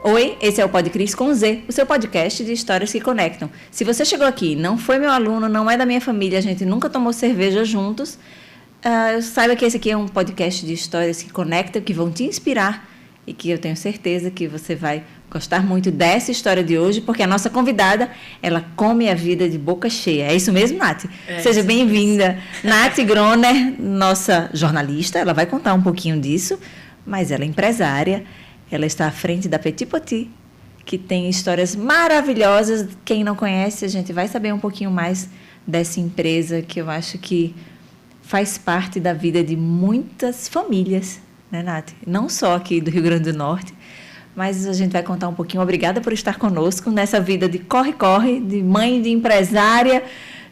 Oi, esse é o Podcris com Z, o seu podcast de histórias que conectam. Se você chegou aqui, não foi meu aluno, não é da minha família, a gente nunca tomou cerveja juntos, saiba que esse aqui é um podcast de histórias que conectam, que vão te inspirar e que eu tenho certeza que você vai gostar muito dessa história de hoje, porque a nossa convidada, ela come a vida de boca cheia. É isso mesmo, Nath? Seja bem-vinda. Nath Groner, nossa jornalista, ela vai contar um pouquinho disso, mas ela é empresária. Ela está à frente da Petit Potit, que tem histórias maravilhosas. Quem não conhece, a gente vai saber um pouquinho mais dessa empresa, que eu acho que faz parte da vida de muitas famílias, né, Nath? Não só aqui do Rio Grande do Norte, mas a gente vai contar um pouquinho. Obrigada por estar conosco nessa vida de corre-corre, de mãe, de empresária,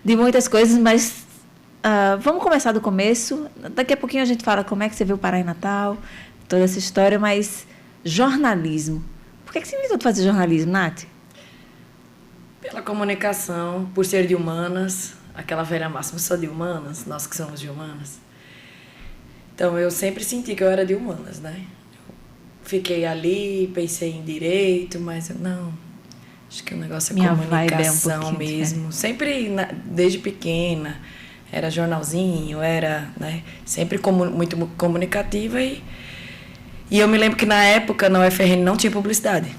de muitas coisas, mas vamos começar do começo. Daqui a pouquinho a gente fala como é que você veio parar em Natal, toda essa história, mas... jornalismo. Por que você inventou de fazer jornalismo, Nath? Pela comunicação, por ser de humanas, aquela velha máxima, sou de humanas, nós que somos de humanas. Então, eu sempre senti que eu era de humanas, né? Fiquei ali, pensei em direito, mas eu não... Acho que o negócio é minha comunicação vibe é mesmo. Sempre, desde pequena, era jornalzinho, era, né? Sempre muito comunicativa E eu me lembro que na época na UFRN não tinha publicidade.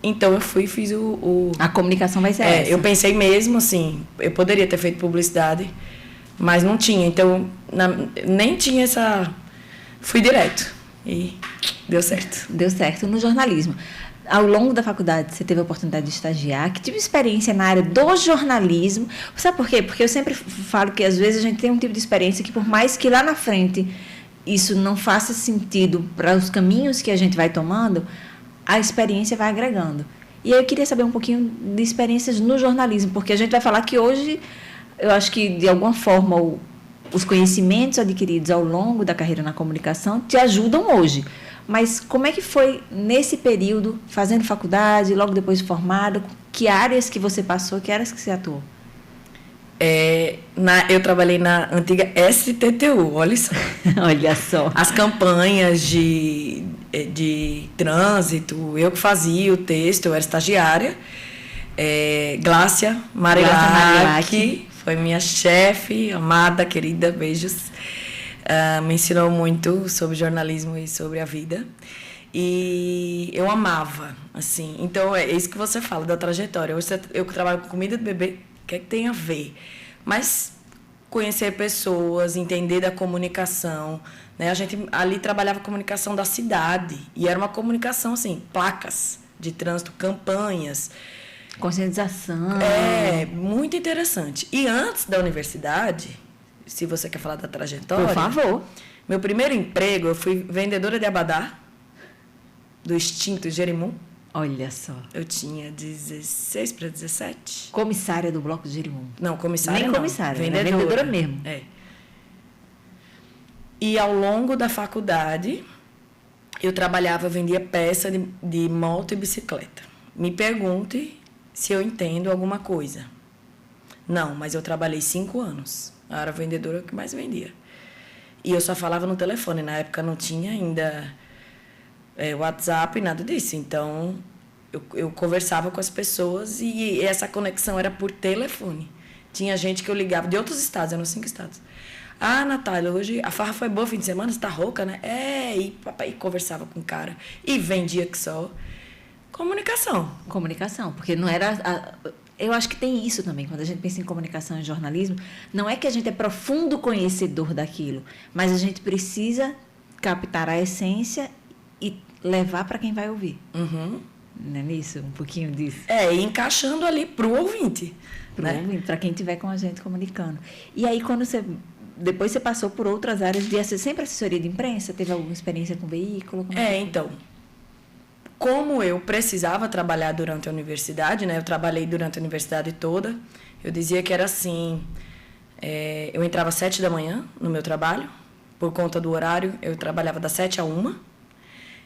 Então eu fui e fiz A comunicação vai ser essa. Eu pensei mesmo assim, eu poderia ter feito publicidade, mas não tinha. Então nem tinha essa... Fui direto e deu certo. Deu certo no jornalismo. Ao longo da faculdade, você teve a oportunidade de estagiar. Que tive experiência na área do jornalismo. Sabe por quê? Porque eu sempre falo que às vezes a gente tem um tipo de experiência que por mais que lá na frente... isso não faça sentido para os caminhos que a gente vai tomando, a experiência vai agregando. E aí eu queria saber um pouquinho de experiências no jornalismo, porque a gente vai falar que hoje, eu acho que, de alguma forma, os conhecimentos adquiridos ao longo da carreira na comunicação te ajudam hoje. Mas como é que foi nesse período, fazendo faculdade, logo depois de formada, que áreas que você passou, que áreas que você atuou? Eu trabalhei na antiga STTU, olha só. Olha só. As campanhas de trânsito, eu que fazia o texto, eu era estagiária. Glácia Marilac foi minha chefe, amada, querida, beijos. Me ensinou muito sobre jornalismo e sobre a vida. E eu amava, assim. Então, é isso que você fala da trajetória. Hoje eu que trabalho com comida de bebê, o que é que tem a ver? Mas conhecer pessoas, entender da comunicação, né? A gente ali trabalhava a comunicação da cidade e era uma comunicação assim, placas de trânsito, campanhas, conscientização. Muito interessante. E antes da universidade, se você quer falar da trajetória, por favor. Meu primeiro emprego, eu fui vendedora de abadá do extinto Jerimum. Olha só. Eu tinha 16 para 17. Comissária do Bloco de Jerimum. Não, comissária nem não. Comissária, vendedora mesmo. E ao longo da faculdade, eu vendia peça de moto e bicicleta. Me pergunte se eu entendo alguma coisa. Não, mas eu trabalhei 5 anos. Eu era a vendedora que mais vendia. E eu só falava no telefone. Na época não tinha ainda... WhatsApp, nada disso. Então, eu conversava com as pessoas e essa conexão era por telefone. Tinha gente que eu ligava de outros estados, eram 5 estados. Ah, Natália, hoje a farra foi boa, fim de semana, você tá rouca, né? E papai conversava com o cara. E vendia que só. Comunicação, porque não era... Eu acho que tem isso também, quando a gente pensa em comunicação e jornalismo, não é que a gente é profundo conhecedor daquilo, mas a gente precisa captar a essência e levar para quem vai ouvir. Uhum. Não é nisso? Um pouquinho disso. E encaixando ali pro ouvinte. Para quem estiver com a gente comunicando. E aí, depois você passou por outras áreas sempre assessoria de imprensa? Teve alguma experiência com veículo? Então, como eu precisava trabalhar durante a universidade, né? Eu trabalhei durante a universidade toda. Eu dizia que era assim, eu entrava às 7 da manhã no meu trabalho, por conta do horário, eu trabalhava das 7 a 1.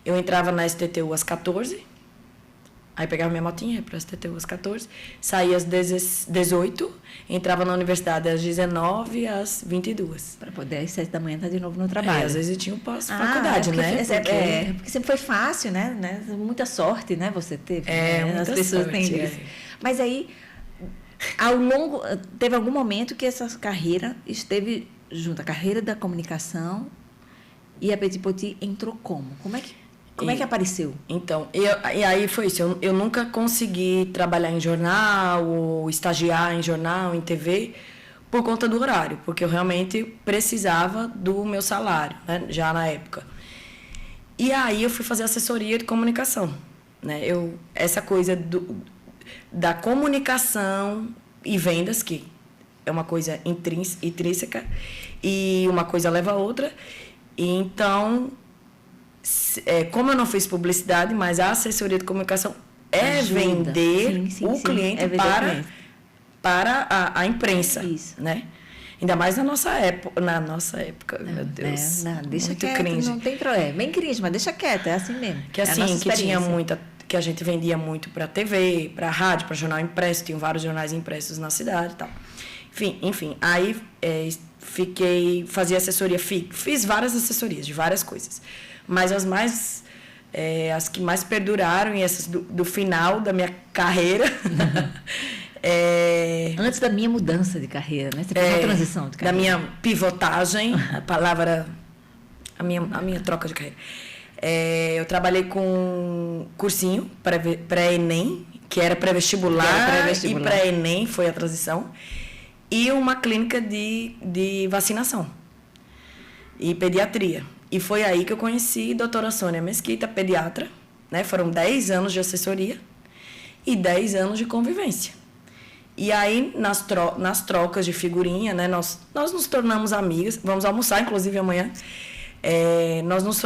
Eu entrava na STTU às 14, Aí pegava minha motinha, ia para as TTU às 14, saía às 18, entrava na universidade às 19, às 22. Para poder às 7 da manhã estar de novo no trabalho. Às vezes eu tinha um pós-faculdade, né? Porque sempre foi fácil, né? Muita sorte, né? Você teve. Né? As pessoas têm isso. Mas aí, teve algum momento que essa carreira esteve junto, a carreira da comunicação e a Petit Poti entrou como? Como é que apareceu? Então, e aí foi isso. Eu nunca consegui trabalhar em jornal, ou estagiar em jornal, em TV, por conta do horário, porque eu realmente precisava do meu salário, né, já na época. E aí eu fui fazer assessoria de comunicação. Né? Essa coisa da comunicação e vendas, que é uma coisa intrínseca, e uma coisa leva a outra. E então... como eu não fiz publicidade, mas a assessoria de comunicação vender o cliente para a imprensa. Isso. Né? Ainda mais na nossa época, meu Deus. Deixa muito quieto, cringe. não tem problema. Bem cringe, mas deixa quieto, é assim mesmo. Que assim, que tinha que a gente vendia muito para TV, para rádio, para jornal impresso, tinham vários jornais impressos na cidade e tal. Enfim, aí fazia assessoria, fiz várias assessorias de várias coisas. Mas as que mais perduraram, e essas do final da minha carreira... Antes da minha mudança de carreira, né? Você fez uma transição de carreira. Da minha pivotagem, a palavra... A minha troca de carreira. Eu trabalhei com cursinho pré-ENEM, que era pré-vestibular, e pré-ENEM foi a transição, e uma clínica de vacinação e pediatria. E foi aí que eu conheci a doutora Sônia Mesquita, pediatra, né? Foram 10 anos de assessoria e 10 anos de convivência. E aí, nas trocas de figurinha, né? Nós nos tornamos amigas, vamos almoçar, inclusive, amanhã. Nós nos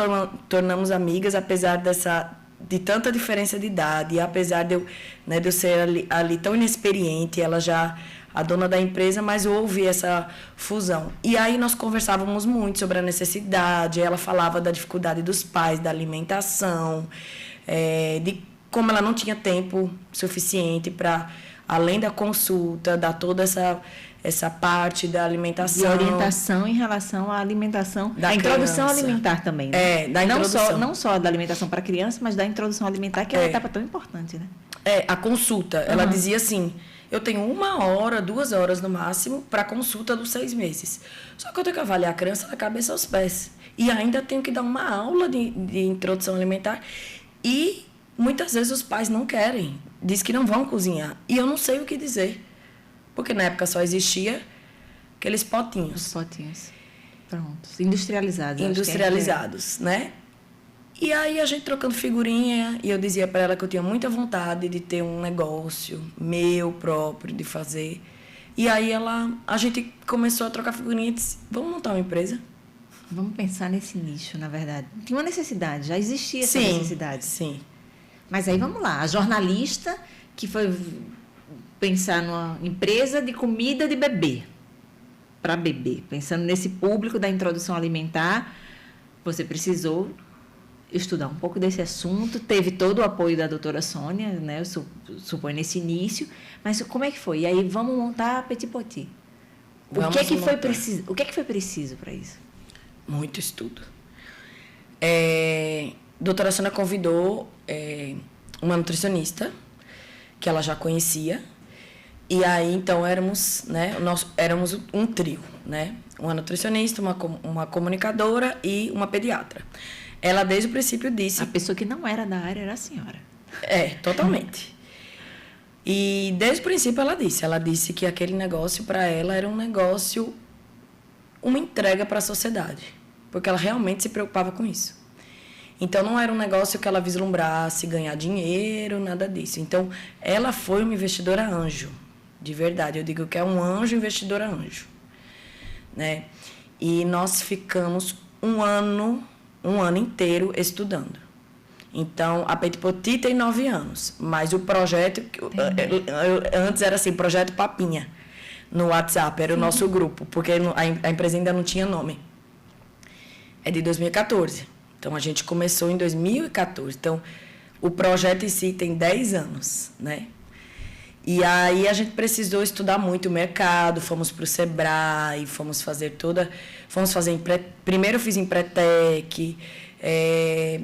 tornamos amigas, apesar de tanta diferença de idade, e apesar de eu ser ali tão inexperiente, ela já... a dona da empresa, mas houve essa fusão. E aí nós conversávamos muito sobre a necessidade, ela falava da dificuldade dos pais, da alimentação, de como ela não tinha tempo suficiente para, além da consulta, dar toda essa parte da alimentação. De orientação em relação à alimentação. Da introdução alimentar também. Né? Da introdução. Não só da alimentação para criança, mas da introdução alimentar, que é uma etapa tão importante, né? A consulta. Ela dizia assim... Eu tenho 1 hora, 2 horas no máximo para consulta dos 6 meses. Só que eu tenho que avaliar a criança da cabeça aos pés. E ainda tenho que dar uma aula de introdução alimentar. E muitas vezes os pais não querem. Diz que não vão cozinhar. E eu não sei o que dizer. Porque na época só existia aqueles potinhos. Os potinhos. Prontos. Industrializados. Industrializados, né? E aí a gente trocando figurinha, e eu dizia para ela que eu tinha muita vontade de ter um negócio meu próprio, de fazer. E aí a gente começou a trocar figurinha e disse, vamos montar uma empresa? Vamos pensar nesse nicho, na verdade. Tinha uma necessidade, já existia essa necessidade. Sim. Mas aí vamos lá, a jornalista que foi pensar numa empresa de comida de bebê, para bebê, pensando nesse público da introdução alimentar, você precisou estudar um pouco desse assunto, teve todo o apoio da doutora Sônia, né? Eu suponho nesse início, mas como é que foi? E aí vamos montar a Petit Poti. O que é que foi preciso para isso? Muito estudo. Doutora Sônia convidou uma nutricionista que ela já conhecia, e aí então éramos um trio, né? Uma nutricionista, uma comunicadora e uma pediatra. Ela, desde o princípio, disse... A pessoa que não era da área era a senhora. Totalmente. E, desde o princípio, ela disse que aquele negócio, para ela, era um negócio, uma entrega para a sociedade. Porque ela realmente se preocupava com isso. Então, não era um negócio que ela vislumbrasse ganhar dinheiro, nada disso. Então, ela foi uma investidora anjo. De verdade. Eu digo que é um anjo investidora anjo. Né? E nós ficamos um ano inteiro estudando. Então, a Petit Poti tem 9 anos, mas o projeto, antes era assim, Projeto Papinha, no WhatsApp, era o nosso grupo, porque a empresa ainda não tinha nome. É de 2014. Então, a gente começou em 2014. Então, O projeto em si tem 10 anos, né? E aí a gente precisou estudar muito o mercado, fomos para o Sebrae, primeiro eu fiz Empretec,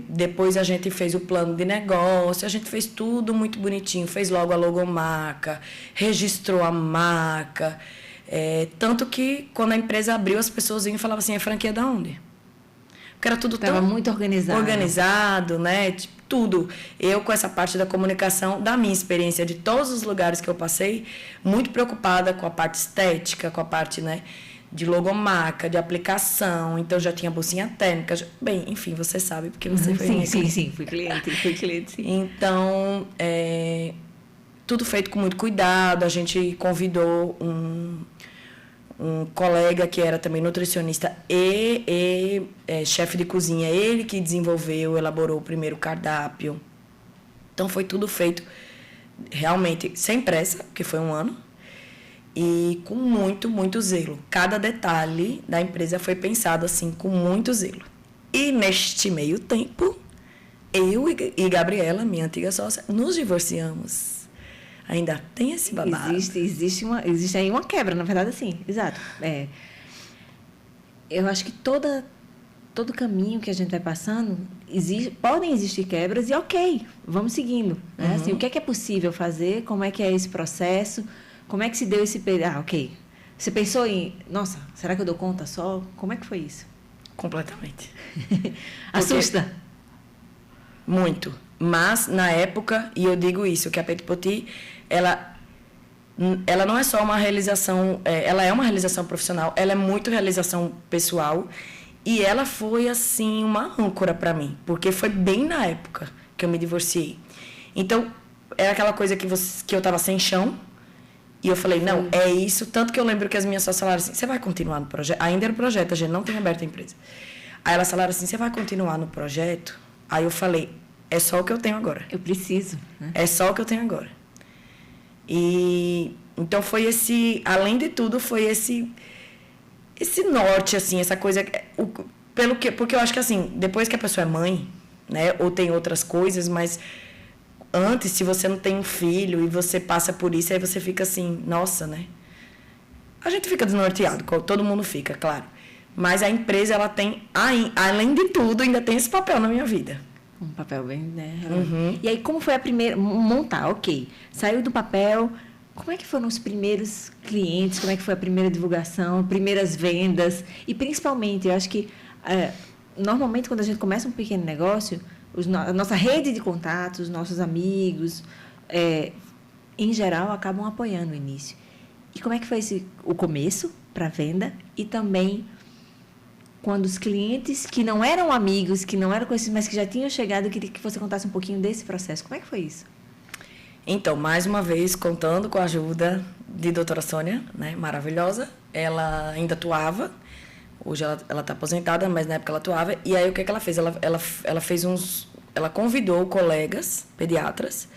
depois a gente fez o plano de negócio, a gente fez tudo muito bonitinho, fez logo a logomarca, registrou a marca, tanto que quando a empresa abriu, as pessoas vinham e falavam assim, é franquia de onde? Porque era tudo tão muito organizado, né? Tipo, tudo. Eu, com essa parte da comunicação, da minha experiência, de todos os lugares que eu passei, muito preocupada com a parte estética, com a parte, né, de logomarca, de aplicação. Então, já tinha bolsinha térmica. Bem, enfim, você sabe, porque você foi Sim, fui cliente, sim. Então, tudo feito com muito cuidado. A gente convidou um colega que era também nutricionista e chefe de cozinha, ele que desenvolveu, elaborou o primeiro cardápio. Então foi tudo feito realmente sem pressa, porque foi um ano, e com muito, muito zelo. Cada detalhe da empresa foi pensado assim, com muito zelo. E neste meio tempo, eu e Gabriela, minha antiga sócia, nos divorciamos. Ainda tem esse babado. Existe aí uma quebra, na verdade, assim, exato. Eu acho que todo caminho que a gente vai passando, podem existir quebras e ok, vamos seguindo. Né? Assim, o que é possível fazer, como é que é esse processo, como é que se deu esse período. Ok, você pensou em, nossa, será que eu dou conta só? Como é que foi isso? Completamente. Assusta? Muito. Mas, na época, e eu digo isso, que a Petit Poti, ela não é só uma realização, ela é uma realização profissional, ela é muito realização pessoal, e ela foi, assim, uma âncora para mim, porque foi bem na época que eu me divorciei. Então, era aquela coisa que eu estava sem chão, e eu falei, não, é isso, tanto que eu lembro que as minhas sócias falaram assim, você vai continuar no projeto? Ainda era o projeto, a gente não tinha aberto a empresa. Aí elas falaram assim, você vai continuar no projeto? Aí eu falei, é só o que eu tenho agora. Eu preciso. Né? É só o que eu tenho agora. E então foi além de tudo, foi esse norte, assim, essa coisa. Porque eu acho que assim, depois que a pessoa é mãe, né, ou tem outras coisas, mas antes, se você não tem um filho e você passa por isso, aí você fica assim, nossa, né? A gente fica desnorteado, todo mundo fica, claro. Mas a empresa, ela tem, além de tudo, ainda tem esse papel na minha vida. Um papel bem, né? E aí, como foi a primeira... Montar, ok. Saiu do papel. Como é que foram os primeiros clientes? Como é que foi a primeira divulgação? Primeiras vendas? E, principalmente, eu acho que, normalmente, quando a gente começa um pequeno negócio, a nossa rede de contatos, os nossos amigos, em geral, acabam apoiando o início. E como é que foi o começo para a venda? E também... quando os clientes que não eram amigos, que não eram conhecidos, mas que já tinham chegado, eu queria que você contasse um pouquinho desse processo. Como é que foi isso? Então, mais uma vez, contando com a ajuda de doutora Sônia, né, maravilhosa. Ela ainda atuava, hoje ela está aposentada, mas na época ela atuava. E aí, o que ela fez? Ela convidou colegas pediatras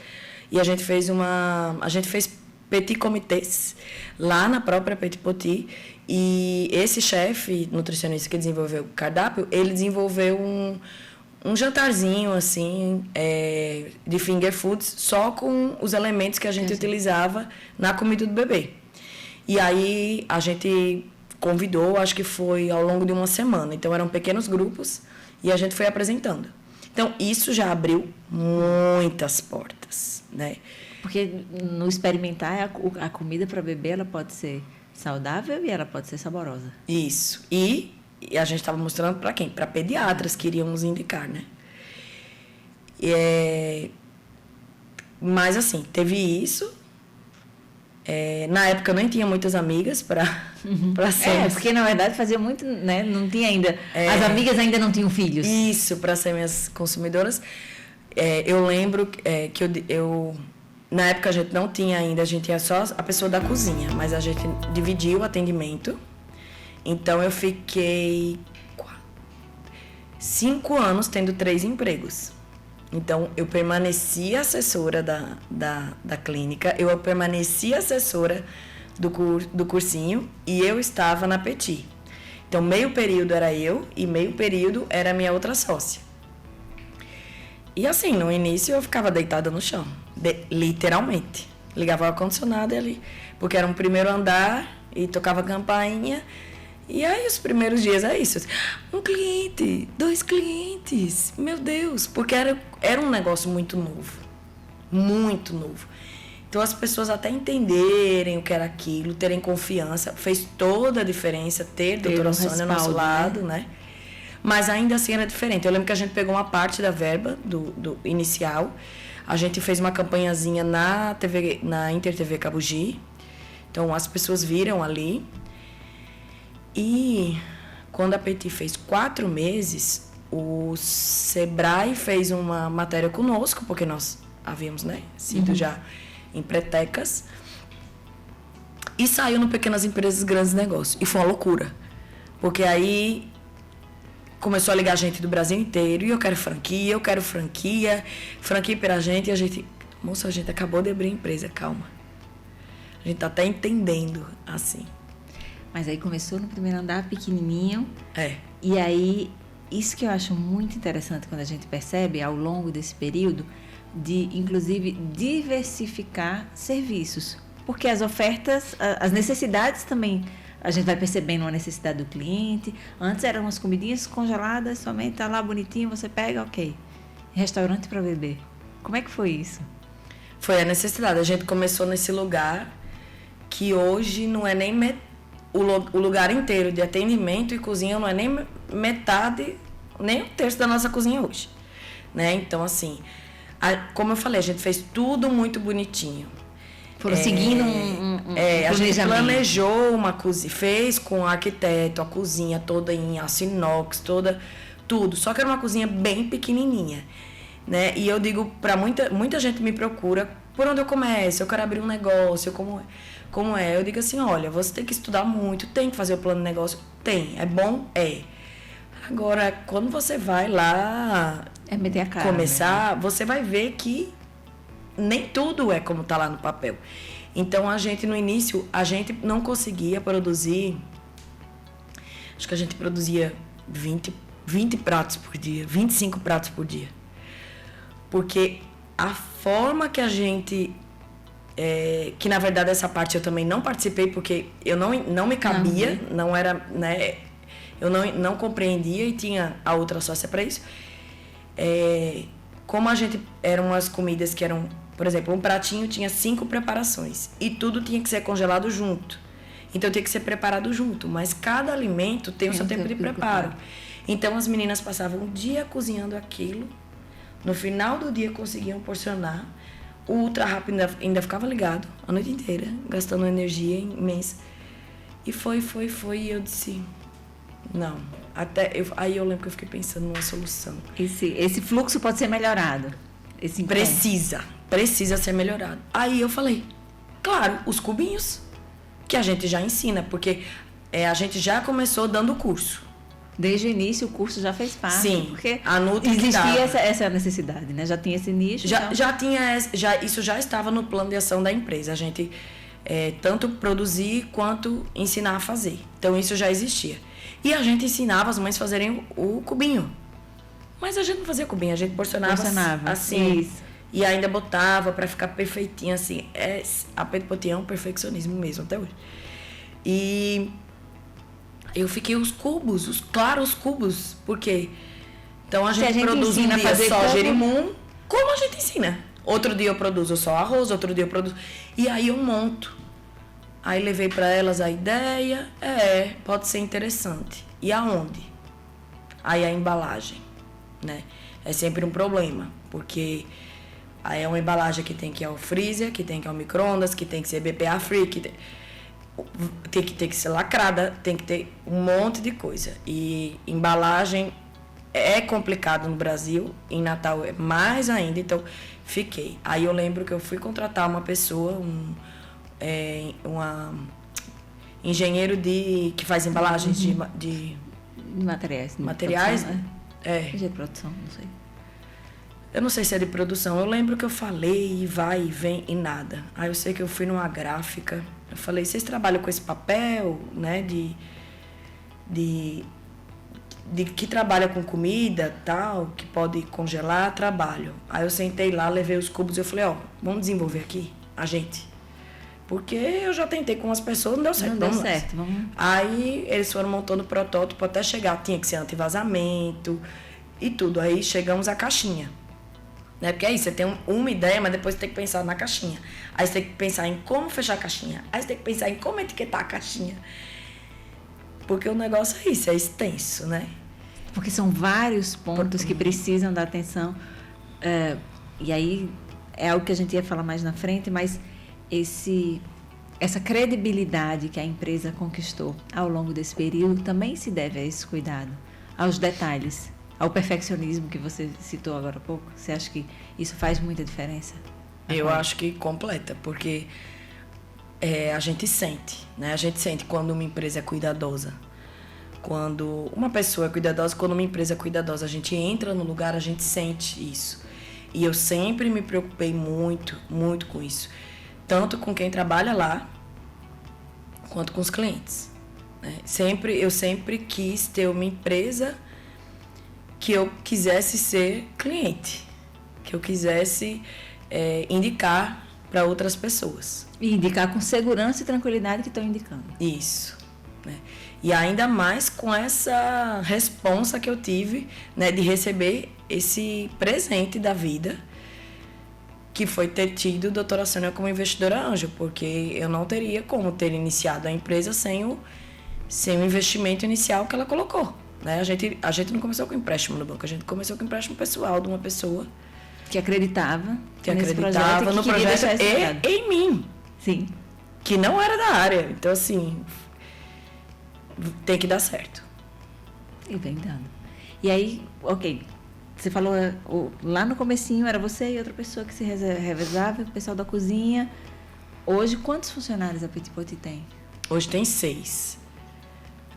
e a gente fez petit comitês lá na própria Petit Poti. E esse chefe nutricionista que desenvolveu o cardápio, ele desenvolveu um jantarzinho, assim, de finger foods, só com os elementos que a gente utilizava na comida do bebê. E aí a gente convidou, acho que foi ao longo de uma semana. Então, eram pequenos grupos e a gente foi apresentando. Então, isso já abriu muitas portas, né? Porque no experimentar, a comida para bebê, ela pode ser saudável e ela pode ser saborosa. Isso. E a gente estava mostrando para quem? Para pediatras que iriam nos indicar, né? Mas, assim, teve isso. Na época, eu nem tinha muitas amigas para ser... porque, na verdade, fazia muito... né? Não tinha ainda... As amigas ainda não tinham filhos. Isso, para ser minhas consumidoras. Eu lembro que eu na época, a gente não tinha ainda, a gente tinha só a pessoa da cozinha, mas a gente dividiu o atendimento. Então, eu fiquei 5 anos tendo 3 empregos. Então, eu permaneci assessora da clínica, eu permaneci assessora do cursinho e eu estava na Petit. Então, meio período era eu e meio período era a minha outra sócia. E assim, no início eu ficava deitada no chão, literalmente. Ligava o ar-condicionado ali, porque era um primeiro andar e tocava campainha. E aí os primeiros dias é isso. Um cliente, 2 clientes, meu Deus, porque era um negócio muito novo. Muito novo. Então as pessoas até entenderem o que era aquilo, terem confiança, fez toda a diferença ter a doutora Sônia ao nosso lado, né? Mas ainda assim era diferente. Eu lembro que a gente pegou uma parte da verba do inicial, a gente fez uma campanhazinha na TV, na Inter TV Cabugi. Então as pessoas viram ali. E quando a Petit fez 4 meses, o Sebrae fez uma matéria conosco, porque nós havíamos, né, sido já empretecas, e saiu no Pequenas Empresas, Grandes Negócios. E foi uma loucura, porque aí começou a ligar gente do Brasil inteiro, e eu quero franquia pra gente, e a gente, moça, a gente acabou de abrir a empresa, calma. A gente tá até entendendo, assim. Mas aí começou no primeiro andar, pequenininho. É. E aí, isso que eu acho muito interessante quando a gente percebe, ao longo desse período, de, inclusive, diversificar serviços. Porque as ofertas, as necessidades também, a gente vai percebendo a necessidade do cliente. Antes eram umas comidinhas congeladas, somente tá lá bonitinho, você pega, ok. Restaurante para beber. Como é que foi isso? Foi a necessidade. A gente começou nesse lugar que hoje não é nem o lugar inteiro de atendimento e cozinha não é nem metade, nem 1/3 da nossa cozinha hoje, né? Então, assim, como eu falei, a gente fez tudo muito bonitinho. Foram seguindo a gente planejou uma cozinha, fez com o arquiteto a cozinha toda em aço inox, tudo. Só que era uma cozinha bem pequenininha, né? E eu digo para muita gente me procura, por onde eu começo? Eu quero abrir um negócio, como é? Eu digo assim, olha, você tem que estudar muito, tem que fazer o plano de negócio, tem, é bom, é. Agora, quando você vai lá meter a cara, começar, né? Você vai ver que nem tudo é como tá lá no papel. Então, a gente, no início, a gente não conseguia produzir, acho que a gente produzia 20 pratos por dia, 25 pratos por dia. Porque a forma que a gente... que na verdade essa parte eu também não participei porque eu não me cabia, não era, né, eu não compreendia e tinha a outra sócia para isso. Como a gente eram umas comidas que eram, por exemplo, um pratinho tinha 5 preparações e tudo tinha que ser congelado junto, então tinha que ser preparado junto, mas cada alimento tem o seu tempo de preparo. Então as meninas passavam um dia cozinhando aquilo, no final do dia conseguiam porcionar. O ultra rápido ainda ficava ligado a noite inteira, gastando energia imensa. E foi, e eu disse, não. Aí eu lembro que eu fiquei pensando numa solução. Esse fluxo pode ser melhorado? Precisa ser melhorado. Aí eu falei, claro, os cubinhos, que a gente já ensina, porque a gente já começou dando o curso. Desde o início o curso já fez parte. Sim, porque a Nutri existia essa necessidade, né? Já tinha esse nicho. Isso já estava no plano de ação da empresa. A gente tanto produzir quanto ensinar a fazer. Então isso já existia. E a gente ensinava as mães a fazerem o cubinho. Mas a gente não fazia cubinho, a gente porcionava assim. Isso. E ainda botava para ficar perfeitinho assim. A Petit Potier é um perfeccionismo mesmo até hoje. E eu fiquei os cubos, claros cubos, porque então a gente produz um dia só gerimum, como a gente ensina. Outro dia eu produzo só arroz, outro dia eu produzo. E aí eu monto. Aí levei para elas a ideia, pode ser interessante. E aonde? Aí a embalagem, né? É sempre um problema, porque aí é uma embalagem que tem que ir ao freezer, que tem que ir ao micro-ondas, que tem que ser BPA free, que tem que ser lacrada, tem que ter um monte de coisa. E embalagem é complicado no Brasil, em Natal é mais ainda, então fiquei. Aí eu lembro que eu fui contratar uma pessoa, uma engenheiro que faz embalagens de materiais. Materiais, produção, né? De produção, não sei. Eu não sei se é de produção. Eu lembro que eu falei e vai e vem e nada. Aí eu sei que eu fui numa gráfica. Eu falei, vocês trabalham com esse papel, né? de que trabalha com comida, tal, que pode congelar, trabalho. Aí eu sentei lá, levei os cubos e eu falei, vamos desenvolver aqui, a gente. Porque eu já tentei com as pessoas, não deu certo. Não deu certo, vamos. Aí eles foram montando o protótipo até chegar, tinha que ser anti-vazamento e tudo. Aí chegamos à caixinha. Né? Porque aí você tem uma ideia, mas depois você tem que pensar na caixinha. Aí você tem que pensar em como fechar a caixinha. Aí você tem que pensar em como etiquetar a caixinha. Porque o negócio é isso, é extenso, né? Porque são vários pontos que precisam da atenção. E aí é algo que a gente ia falar mais na frente, mas essa credibilidade que a empresa conquistou ao longo desse período também se deve a esse cuidado, aos detalhes, ao perfeccionismo que você citou agora há pouco. Você acha que isso faz muita diferença? Eu acho que completa, porque a gente sente, né? A gente sente quando uma empresa é cuidadosa. Quando uma pessoa é cuidadosa, quando uma empresa é cuidadosa, a gente entra no lugar, a gente sente isso. E eu sempre me preocupei muito, muito com isso. Tanto com quem trabalha lá, quanto com os clientes. Né? Eu sempre quis ter uma empresa que eu quisesse ser cliente. Que eu quisesse indicar para outras pessoas. E indicar com segurança e tranquilidade que estão indicando. Isso. Né? E ainda mais com essa responsa que eu tive, né, de receber esse presente da vida, que foi ter tido a doutora Sônia como investidora anjo, porque eu não teria como ter iniciado a empresa sem o investimento inicial que ela colocou. Né? A gente não começou com empréstimo no banco, a gente começou com empréstimo pessoal de uma pessoa que acreditava no projeto e em mim. Sim. Que não era da área. Então, assim, tem que dar certo. E vem dando. E aí, ok, você falou lá no comecinho, era você e outra pessoa que se revezava, o pessoal da cozinha. Hoje, quantos funcionários a Petit Potit tem? Hoje tem 6.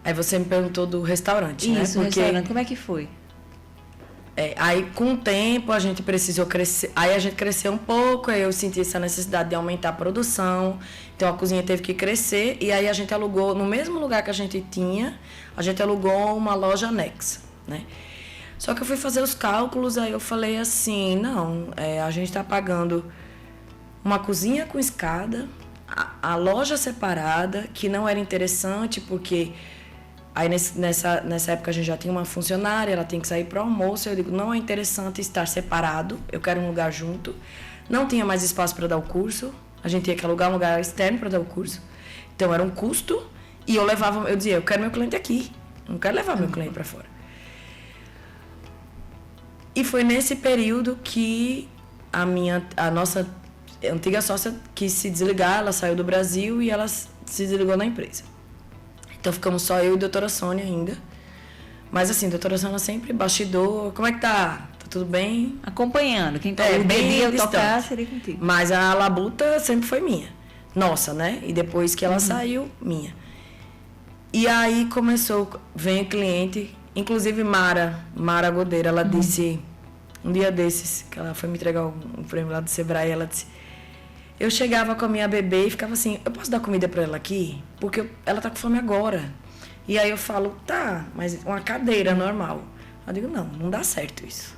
Aí você me perguntou do restaurante, né? Isso, o restaurante, como é que foi? Aí, com o tempo, a gente precisou crescer. Aí, a gente cresceu um pouco, aí eu senti essa necessidade de aumentar a produção. Então, a cozinha teve que crescer. E aí, a gente alugou, no mesmo lugar que a gente tinha, a gente alugou uma loja anexa, né? Só que eu fui fazer os cálculos, aí eu falei assim, não, a gente está pagando uma cozinha com escada, a loja separada, que não era interessante, porque... Aí, nessa época, a gente já tinha uma funcionária, ela tem que sair para o almoço. Eu digo, não é interessante estar separado, eu quero um lugar junto. Não tinha mais espaço para dar o curso, a gente tinha que alugar um lugar externo para dar o curso. Então, era um custo e eu dizia, eu quero meu cliente aqui, não quero levar meu cliente para fora. E foi nesse período que a nossa antiga sócia quis se desligar, ela saiu do Brasil e ela se desligou da empresa. Então, ficamos só eu e a doutora Sônia ainda. Dia assim, a doutora Sônia sempre bastidor. Como é que tá? Tá tudo bem? Acompanhando. Quem tá bem eu tocar seria contigo. Mas a labuta sempre foi minha. Nossa, né? E depois que ela saiu, minha. E aí vem cliente, inclusive Mara Godeira, ela disse, um dia desses, que ela foi me entregar um prêmio lá do Sebrae, ela disse... Eu chegava com a minha bebê e ficava assim, eu posso dar comida para ela aqui? Porque ela tá com fome agora. E aí eu falo, tá, mas uma cadeira normal. Eu digo, não dá certo isso.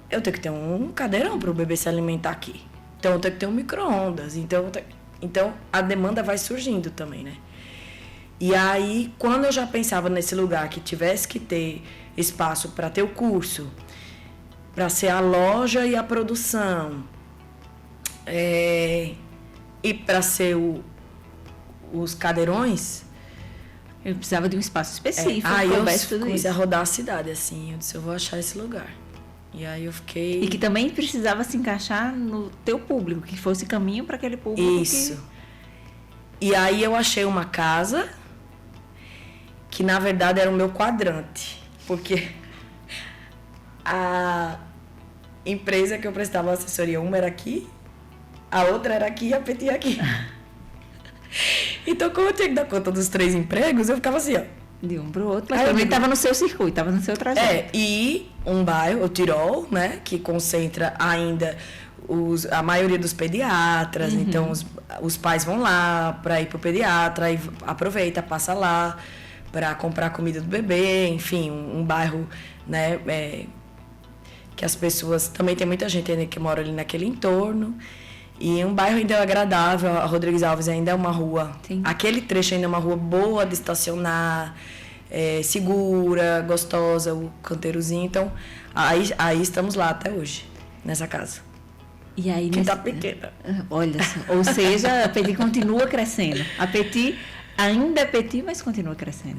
Eu tenho que ter um cadeirão para o bebê se alimentar aqui. Então eu tenho que ter um micro-ondas. Então a demanda vai surgindo também, né? E aí, quando eu já pensava nesse lugar que tivesse que ter espaço para ter o curso, para ser a loja e a produção... e para ser os cadeirões, eu precisava de um espaço específico. Aí eu comecei a rodar a cidade, assim. Eu disse, eu vou achar esse lugar. E aí eu fiquei... E que também precisava se encaixar no teu público, que fosse caminho para aquele público. Isso. E aí eu achei uma casa que, na verdade, era o meu quadrante. Porque a empresa que eu prestava assessoria, uma era aqui, a outra era aqui e a Petit aqui. Então, como eu tinha que dar conta dos 3 empregos, eu ficava assim, ó. De um pro outro, mas também estava no seu circuito, estava no seu trajeto. E um bairro, o Tirol, né, que concentra ainda a maioria dos pediatras. Então, os pais vão lá para ir pro pediatra, e aproveita, passa lá, para comprar comida do bebê, enfim, um bairro, né, que as pessoas... Também tem muita gente ainda que mora ali naquele entorno. E um bairro ainda é agradável, a Rodrigues Alves ainda é uma rua... Sim. Aquele trecho ainda é uma rua boa de estacionar, segura, gostosa, o canteirozinho. Então, aí estamos lá até hoje, nessa casa. E aí, que tá pequena. Olha só, ou seja, a Petit continua crescendo. A Petit ainda é Petit, mas continua crescendo.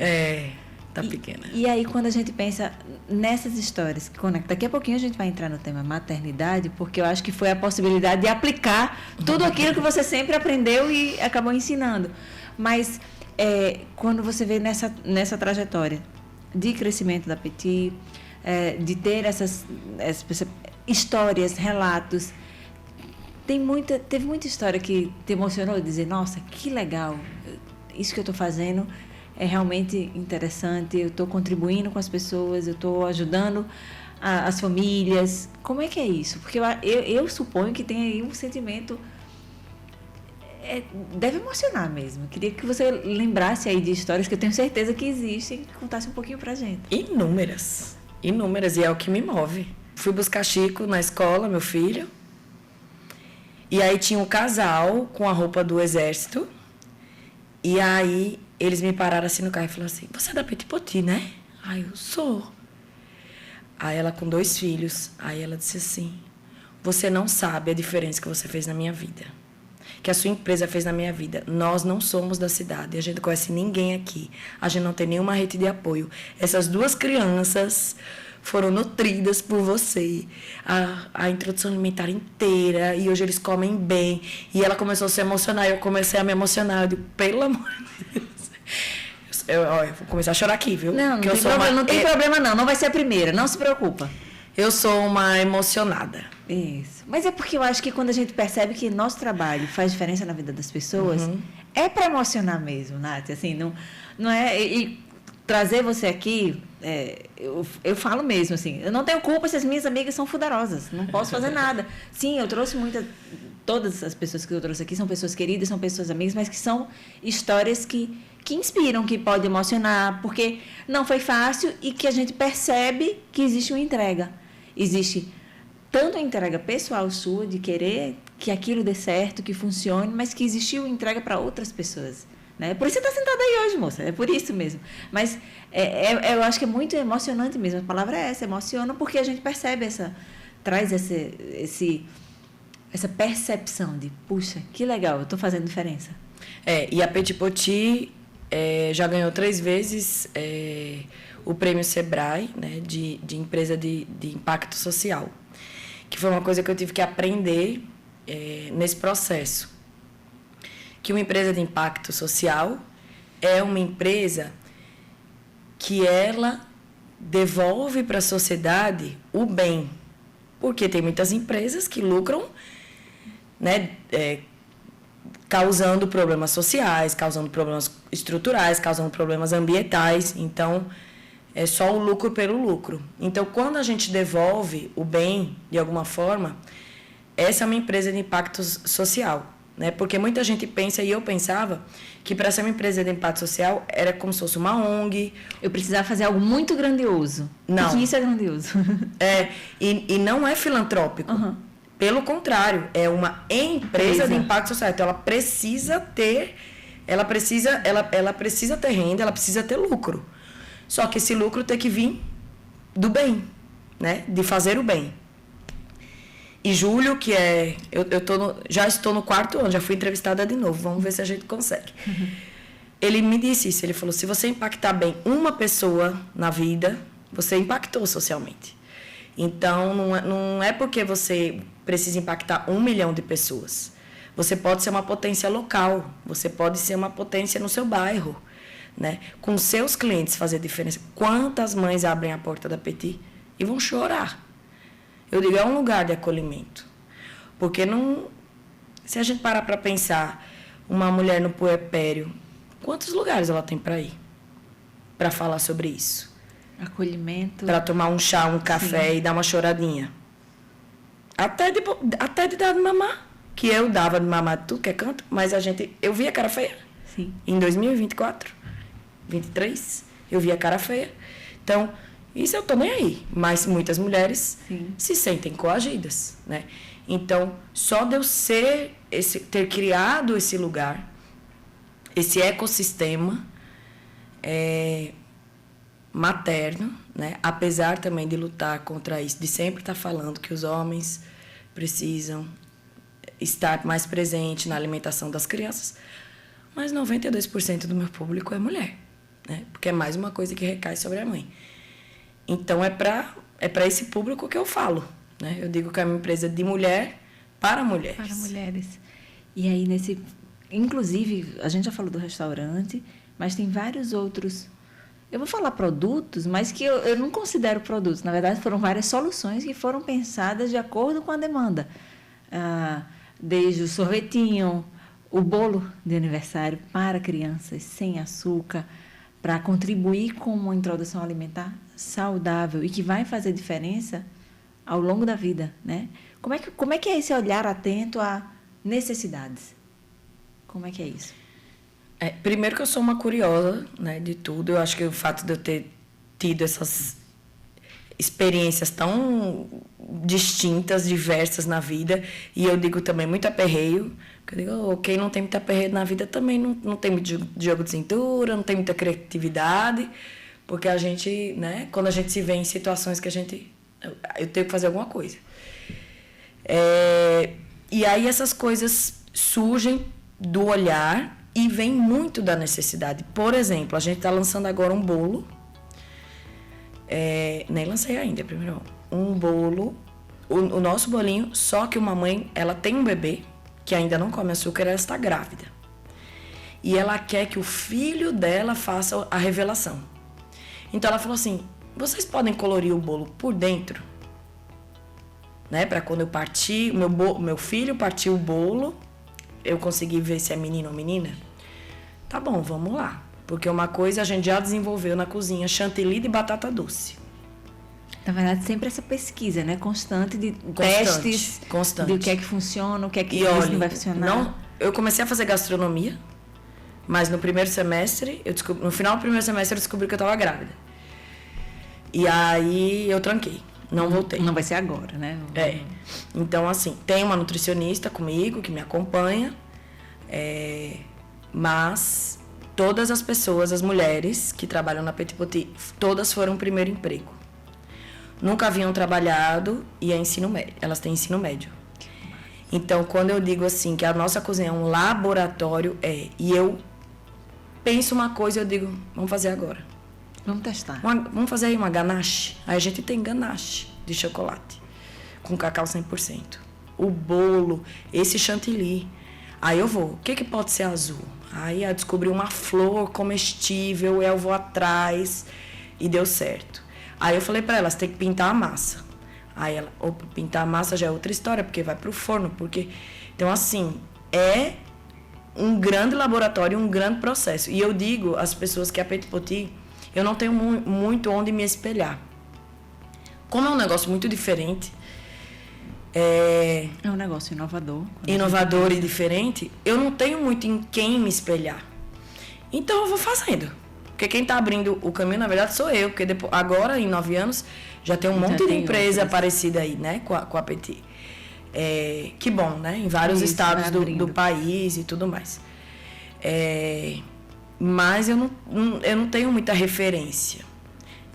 Tá pequena. E aí, quando a gente pensa nessas histórias que conectam, daqui a pouquinho a gente vai entrar no tema maternidade, porque eu acho que foi a possibilidade de aplicar tudo aquilo que você sempre aprendeu e acabou ensinando. Mas quando você vê nessa trajetória de crescimento da Petit, de ter essas histórias, relatos, teve muita história que te emocionou, dizer, nossa, que legal, isso que eu estou fazendo é realmente interessante, eu estou contribuindo com as pessoas, eu estou ajudando as famílias. Como é que é isso? Porque eu suponho que tem aí um sentimento, deve emocionar mesmo. Queria que você lembrasse aí de histórias que eu tenho certeza que existem, e contasse um pouquinho pra gente. Inúmeras, e é o que me move. Fui buscar Chico na escola, meu filho, e aí tinha um casal com a roupa do exército, e aí eles me pararam assim no carro e falaram assim, você é da Petit Poti, né? Aí eu sou. Aí ela com 2 filhos, aí ela disse assim, você não sabe a diferença que você fez na minha vida, que a sua empresa fez na minha vida. Nós não somos da cidade, a gente não conhece ninguém aqui, a gente não tem nenhuma rede de apoio. Essas 2 crianças foram nutridas por você, a introdução alimentar inteira, e hoje eles comem bem. E ela começou a se emocionar, eu comecei a me emocionar, eu digo, pelo amor de Deus. Eu vou começar a chorar aqui, viu? Não tem problema não vai ser a primeira, não se preocupa. Eu sou uma emocionada. Isso. Mas é porque eu acho que quando a gente percebe que nosso trabalho faz diferença na vida das pessoas, é para emocionar mesmo, Nath. Assim, não é... E trazer você aqui, eu falo mesmo, assim, eu não tenho culpa se as minhas amigas são fuderosas, não posso fazer nada. Sim, eu trouxe todas as pessoas que eu trouxe aqui são pessoas queridas, são pessoas amigas, mas que são histórias que inspiram, que podem emocionar, porque não foi fácil e que a gente percebe que existe uma entrega. Existe tanto a entrega pessoal sua, de querer que aquilo dê certo, que funcione, mas que existiu entrega para outras pessoas. Né? Por isso você está sentada aí hoje, moça, é por isso mesmo. Mas eu acho que é muito emocionante mesmo, a palavra é essa, emociona, porque a gente percebe traz essa percepção de, puxa, que legal, eu estou fazendo diferença. E a Petit Poti já ganhou 3 vezes o prêmio Sebrae, né, de empresa de impacto social, que foi uma coisa que eu tive que aprender nesse processo. Que uma empresa de impacto social é uma empresa que ela devolve para a sociedade o bem. Porque tem muitas empresas que lucram, né, causando problemas sociais, causando problemas estruturais, causando problemas ambientais. Então, é só o lucro pelo lucro. Então, quando a gente devolve o bem, de alguma forma, essa é uma empresa de impacto social. Né? Porque muita gente pensa, e eu pensava, que para ser uma empresa de impacto social era como se fosse uma ONG. Eu precisava fazer algo muito grandioso. Não. Porque isso é grandioso. E não é filantrópico. Pelo contrário, é uma empresa de impacto social. Então, ela precisa ter renda, ela precisa ter lucro. Só que esse lucro tem que vir do bem, né? De fazer o bem. E Júlio, que já estou no 4º ano, já fui entrevistada de novo, vamos ver se a gente consegue. Ele me disse isso, ele falou, se você impactar bem uma pessoa na vida, você impactou socialmente. Então, não é porque você precisa impactar 1 milhão de pessoas. Você pode ser uma potência local, você pode ser uma potência no seu bairro, né? Com seus clientes fazer diferença. Quantas mães abrem a porta da Petit e vão chorar? Eu digo, é um lugar de acolhimento. Porque se a gente parar para pensar, uma mulher no puerpério, quantos lugares ela tem para ir? Para falar sobre isso? Acolhimento. Para tomar um chá, um café. Sim. E dar uma choradinha. Até de dar de mamar. Que eu dava de mamar de tudo que é canto, mas eu via cara feia. Sim. Em 2024. 23, eu vi a cara feia. Então, isso eu tô nem aí. Mas muitas mulheres se sentem coagidas, né? Então, só de eu ter criado esse lugar, esse ecossistema materno, né? Apesar também de lutar contra isso, de sempre estar falando que os homens precisam estar mais presentes na alimentação das crianças, mas 92% do meu público é mulher, né? Porque é mais uma coisa que recai sobre a mãe. Então, é para esse público que eu falo, né? Eu digo que é uma empresa de mulher para mulheres. Para mulheres. E aí, inclusive, a gente já falou do restaurante, mas tem vários outros. Eu vou falar produtos, mas que eu não considero produtos. Na verdade, foram várias soluções que foram pensadas de acordo com a demanda. Desde o sorvetinho, o bolo de aniversário para crianças sem açúcar, para contribuir com uma introdução alimentar saudável e que vai fazer diferença ao longo da vida, né? Como é que é esse olhar atento a necessidades? Como é que é isso? Primeiro que eu sou uma curiosa, né, de tudo. Eu acho que o fato de eu ter tido essas experiências tão distintas, diversas na vida, e eu digo também muito aperreio, porque eu digo, quem não tem muito aperreio na vida também não tem muito jogo de cintura, não tem muita criatividade, porque a gente, né, quando a gente se vê em situações que eu tenho que fazer alguma coisa. E aí essas coisas surgem do olhar e vem muito da necessidade. Por exemplo, a gente está lançando agora um bolo. Nem lancei ainda, primeiro. Um bolo, o nosso bolinho, só que uma mãe, ela tem um bebê que ainda não come açúcar, ela está grávida. E ela quer que o filho dela faça a revelação. Então ela falou assim, vocês podem colorir o bolo por dentro? Né? Para quando eu partir, meu filho partir o bolo, eu consegui ver se é menino ou menina? Tá bom, vamos lá. Porque uma coisa a gente já desenvolveu na cozinha, chantilly de batata doce. Na verdade, sempre essa pesquisa, né? Constante de testes. Constante. De o que é que funciona, o que é que não vai funcionar. Não, eu comecei a fazer gastronomia, mas no primeiro semestre, no final do primeiro semestre, eu descobri que eu estava grávida. E aí eu tranquei. Não voltei. Não vai ser agora, né? Então, assim, tem uma nutricionista comigo que me acompanha, mas todas as pessoas, as mulheres que trabalham na Petit Potit, todas foram primeiro emprego. Nunca haviam trabalhado e ensino médio. Elas têm ensino médio. Então, quando eu digo assim que a nossa cozinha é um laboratório, e eu penso uma coisa, eu digo, vamos fazer agora. Vamos testar. Vamos fazer aí uma ganache. Aí a gente tem ganache de chocolate com cacau 100%. O bolo, esse chantilly. Aí eu vou, o que pode ser azul? Aí eu descobri uma flor comestível, eu vou atrás e deu certo. Aí eu falei pra elas, tem que pintar a massa. Aí ela, pintar a massa já é outra história, porque vai pro forno, porque... Então, assim, é um grande laboratório, um grande processo. E eu digo às pessoas que a Petit Potit, eu não tenho muito onde me espelhar. Como é um negócio muito diferente... É um negócio inovador. Inovador e diferente, eu não tenho muito em quem me espelhar. Então eu vou fazendo. Porque quem está abrindo o caminho, na verdade, sou eu. Porque depois, agora, em 9 anos, já tem um monte de empresa parecida aí, né? Com a Petit. Que bom, né? Em vários estados do país e tudo mais. Mas eu não tenho muita referência.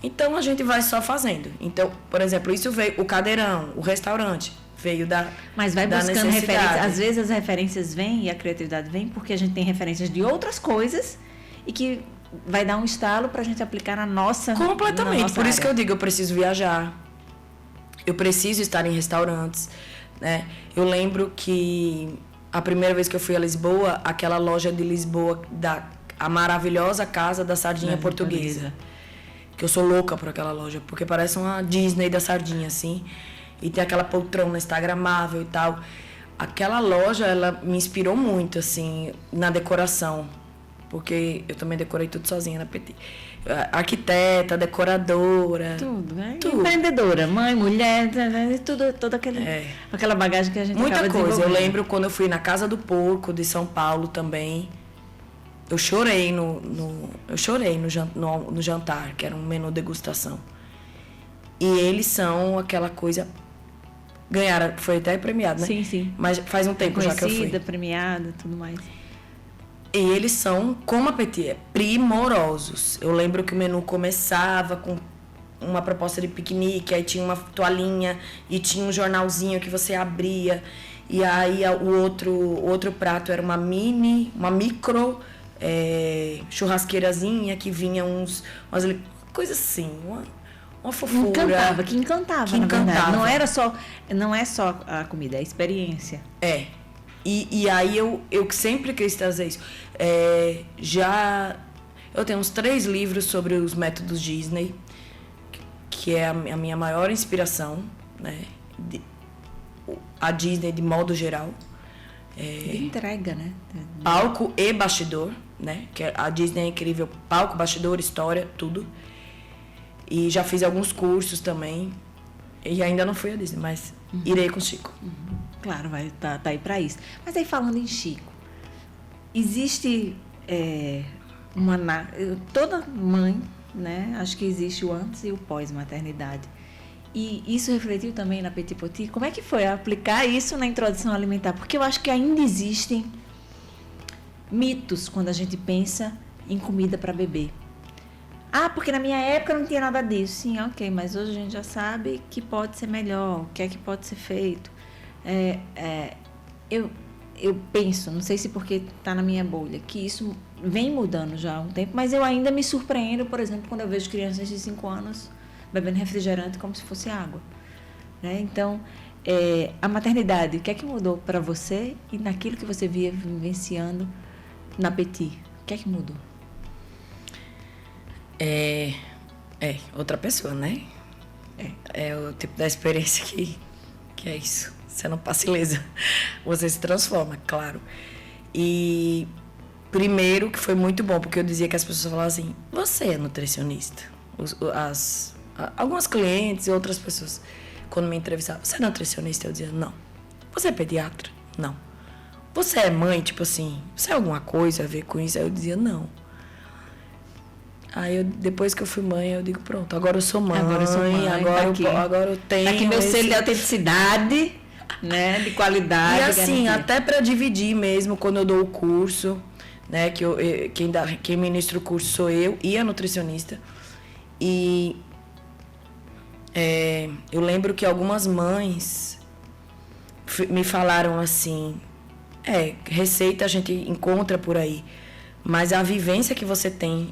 Então a gente vai só fazendo. Então, por exemplo, isso veio, o cadeirão, o restaurante, veio da Mas vai buscando referências. Às vezes as referências vêm e a criatividade vem porque a gente tem referências de outras coisas e que vai dar um estalo para a gente aplicar na nossa completamente. Na nossa Por área. isso que eu digo, eu preciso viajar. Eu preciso estar em restaurantes, né? Eu lembro que a primeira vez que eu fui a Lisboa, aquela loja de Lisboa, a maravilhosa Casa da Sardinha Portuguesa. Que eu sou louca por aquela loja, porque parece uma Disney da sardinha, assim. E tem aquela poltrona instagramável e tal. Aquela loja, ela me inspirou muito, assim, na decoração. Porque eu também decorei tudo sozinha na Petit. Arquiteta, decoradora. Tudo, né? Tudo. Empreendedora, mãe, mulher, toda aquela bagagem que a gente muita acaba coisa. Eu desenvolvendo. lembro quando eu fui na Casa do Porco, de São Paulo também. eu chorei no jantar, que era um menu degustação. E eles são aquela coisa... Ganharam, foi até premiado, né? Sim, sim. Mas faz um tempo já que eu fui. Premiada, tudo mais. E eles são, como a Petit, primorosos. Eu lembro que o menu começava com uma proposta de piquenique, aí tinha uma toalhinha e tinha um jornalzinho que você abria. E aí o outro prato era uma micro churrasqueirazinha que vinha umas coisas assim, uma fofura. Que encantava, na verdade. Não é só a comida, é a experiência. E aí eu sempre quis trazer isso. Eu tenho uns 3 livros sobre os métodos Disney, que é a minha maior inspiração, né? A Disney de modo geral. De entrega, né? Palco e bastidor, né? Que a Disney é incrível, palco, bastidor, história, tudo. E já fiz alguns cursos também. E ainda não fui a Disney, mas irei com o Chico. Claro, tá aí pra isso. Mas aí falando em Chico, existe toda mãe, né? Acho que existe o antes e o pós-maternidade. E isso refletiu também na Petit Potit? Como é que foi aplicar isso na introdução alimentar? Porque eu acho que ainda existem mitos quando a gente pensa em comida para bebê. Porque na minha época não tinha nada disso. Sim, ok, mas hoje a gente já sabe que pode ser melhor, o que é que pode ser feito. Eu penso, não sei se porque está na minha bolha, que isso vem mudando já há um tempo, mas eu ainda me surpreendo, por exemplo, quando eu vejo crianças de 5 anos bebendo refrigerante como se fosse água. Né? Então, a maternidade, o que é que mudou para você e naquilo que você via vivenciando na Petit? O que é que mudou? Outra pessoa, né? É o tipo da experiência que é isso. Você não passa ilesa. Você se transforma, claro. E primeiro que foi muito bom, porque eu dizia que as pessoas falavam assim, você é nutricionista? Algumas clientes e outras pessoas, quando me entrevistavam, você é nutricionista? Eu dizia, não. Você é pediatra? Não. Você é mãe? Tipo assim, você tem alguma coisa a ver com isso? Aí eu dizia, não. Aí, depois que eu fui mãe, eu digo, pronto, agora eu sou mãe. Agora eu tenho... Tá aqui meu selo de autenticidade, né, de qualidade. E assim, até para dividir mesmo, quando eu dou o curso, né, quem ministra o curso sou eu e a nutricionista. E eu lembro que algumas mães me falaram assim, receita a gente encontra por aí, mas a vivência que você tem,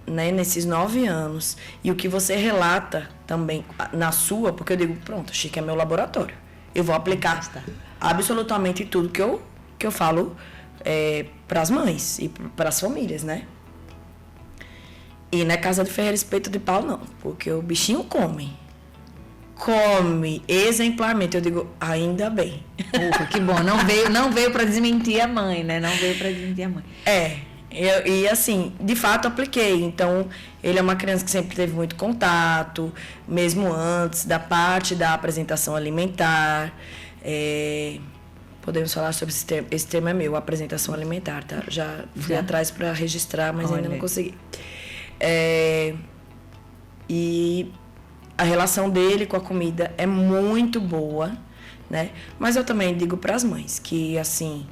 né, nesses 9 anos e o que você relata também na sua, porque eu digo, pronto, Chico é meu laboratório. Eu vou aplicar absolutamente tudo que eu falo para as mães e para as famílias, né? E não é casa de ferreiro espeto de pau, não, porque o bichinho come exemplarmente. Eu digo, ainda bem. Ufa, que bom. Não veio para desmentir a mãe, né? Não veio para desmentir a mãe. E assim, de fato apliquei. Então, ele é uma criança que sempre teve muito contato, mesmo antes da parte da apresentação alimentar. Podemos falar sobre esse termo. Esse termo é meu, apresentação alimentar, tá? Já fui atrás para registrar, mas ainda não consegui. E a relação dele com a comida é muito boa, né? Mas eu também digo para as mães que, assim,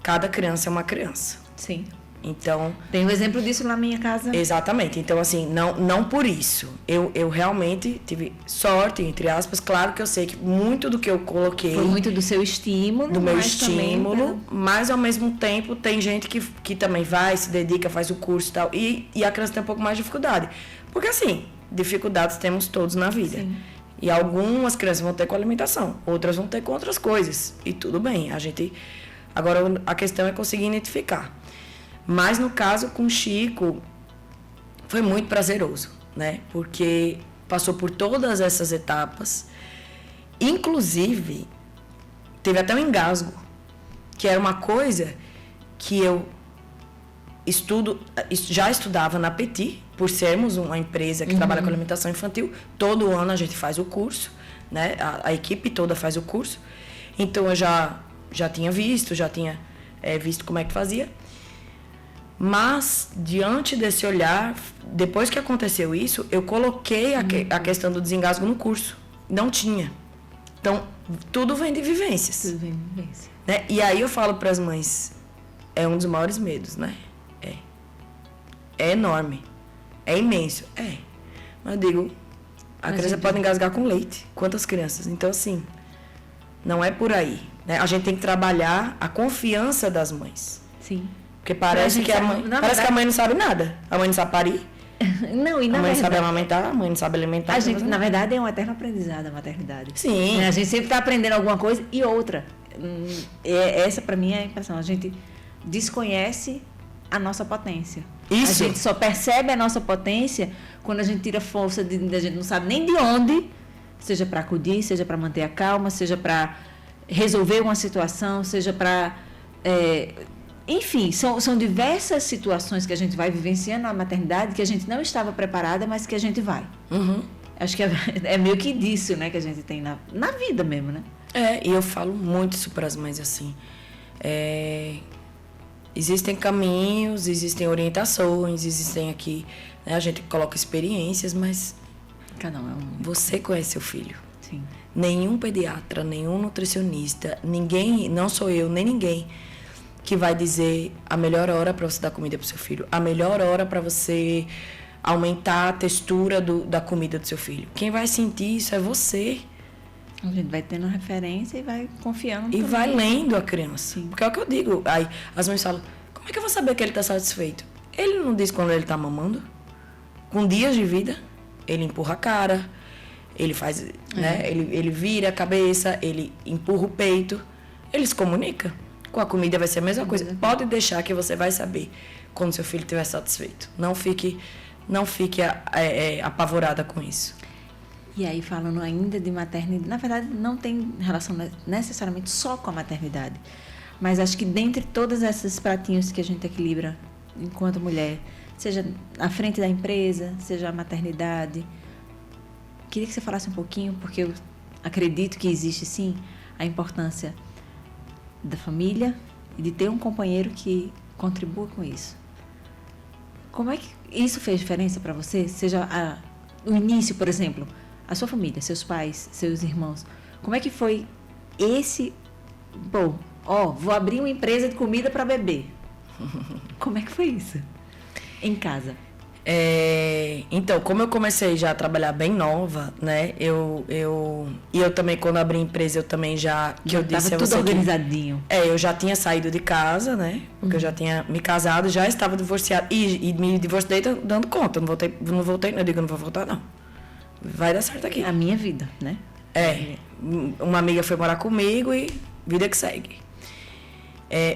cada criança é uma criança. Sim. Então, tem um exemplo disso na minha casa. Exatamente. Então, assim, não por isso. Eu realmente tive sorte, entre aspas. Claro que eu sei que muito do que eu coloquei... Foi muito do seu estímulo. Do meu estímulo. Mas, ao mesmo tempo, tem gente que também vai, se dedica, faz o curso e tal. E a criança tem um pouco mais de dificuldade. Porque, assim, dificuldades temos todos na vida. Sim. E algumas crianças vão ter com alimentação. Outras vão ter com outras coisas. E tudo bem. Agora, a questão é conseguir identificar. Mas, no caso, com o Chico, foi muito prazeroso, né? Porque passou por todas essas etapas. Inclusive, teve até um engasgo, que era uma coisa que eu já estudava na Petit, por sermos uma empresa que trabalha com alimentação infantil. Todo ano a gente faz o curso, né? A equipe toda faz o curso. Então, eu já tinha visto como é que fazia. Mas, diante desse olhar, depois que aconteceu isso, eu coloquei a questão do desengasgo no curso. Não tinha. Então, tudo vem de vivências. Tudo vem de vivência. Né? E aí eu falo para as mães, é um dos maiores medos, né? É enorme. É imenso. Mas eu digo, a criança pode engasgar com leite. Quantas crianças? Então, assim, não é por aí. Né? A gente tem que trabalhar a confiança das mães. Sim. Porque parece que a mãe não sabe nada. A mãe não sabe parir. Não, e a mãe não sabe amamentar, a mãe não sabe alimentar. A gente, na verdade, é um eterno aprendizado a maternidade. Sim. A gente sempre está aprendendo alguma coisa. E outra, essa para mim é a impressão. A gente desconhece a nossa potência. Isso. A gente só percebe a nossa potência quando a gente tira força a gente não sabe nem de onde, seja para acudir, seja para manter a calma, seja para resolver uma situação, seja para... enfim, são diversas situações que a gente vai vivenciando na maternidade que a gente não estava preparada, mas que a gente vai. Uhum. Acho que é meio que disso, né, que a gente tem na vida mesmo, né? E eu falo muito isso para as mães, assim. Existem caminhos, existem orientações, existem aqui... Né, a gente coloca experiências, mas... Cada um é um... Você conhece seu filho. Sim. Nenhum pediatra, nenhum nutricionista, ninguém, não sou eu, nem ninguém... que vai dizer a melhor hora para você dar comida para o seu filho, a melhor hora para você aumentar a textura da comida do seu filho. Quem vai sentir isso é você. A gente vai tendo referência e vai confiando. E vai lendo a criança. Sim. Porque é o que eu digo. Aí as mães falam, como é que eu vou saber que ele está satisfeito? Ele não diz quando ele está mamando? Com dias de vida, ele empurra a cara, ele faz, né? Ele vira a cabeça, ele empurra o peito. Ele se comunica. Com a comida vai ser a mesma coisa. Pode deixar que você vai saber quando seu filho estiver satisfeito. Não fique apavorada com isso. E aí, falando ainda de maternidade, na verdade, não tem relação necessariamente só com a maternidade. Mas acho que dentre todos esses pratinhos que a gente equilibra enquanto mulher, seja à frente da empresa, seja a maternidade, queria que você falasse um pouquinho, porque eu acredito que existe, sim, a importância da família e de ter um companheiro que contribua com isso. Como é que isso fez diferença para você? Seja o início, por exemplo, a sua família, seus pais, seus irmãos. Como é que foi esse... vou abrir uma empresa de comida para bebê. Como é que foi isso? Em casa. Então, como eu comecei já a trabalhar bem nova, né? Eu também, quando abri a empresa, eu também já... Que eu disse tava tudo organizadinho. Eu já tinha saído de casa, né? Porque eu já tinha me casado, já estava divorciada. E me divorciei dando conta. Não voltei, eu digo, não vou voltar, não. Vai dar certo aqui. A minha vida, né? Uma amiga foi morar comigo e vida que segue.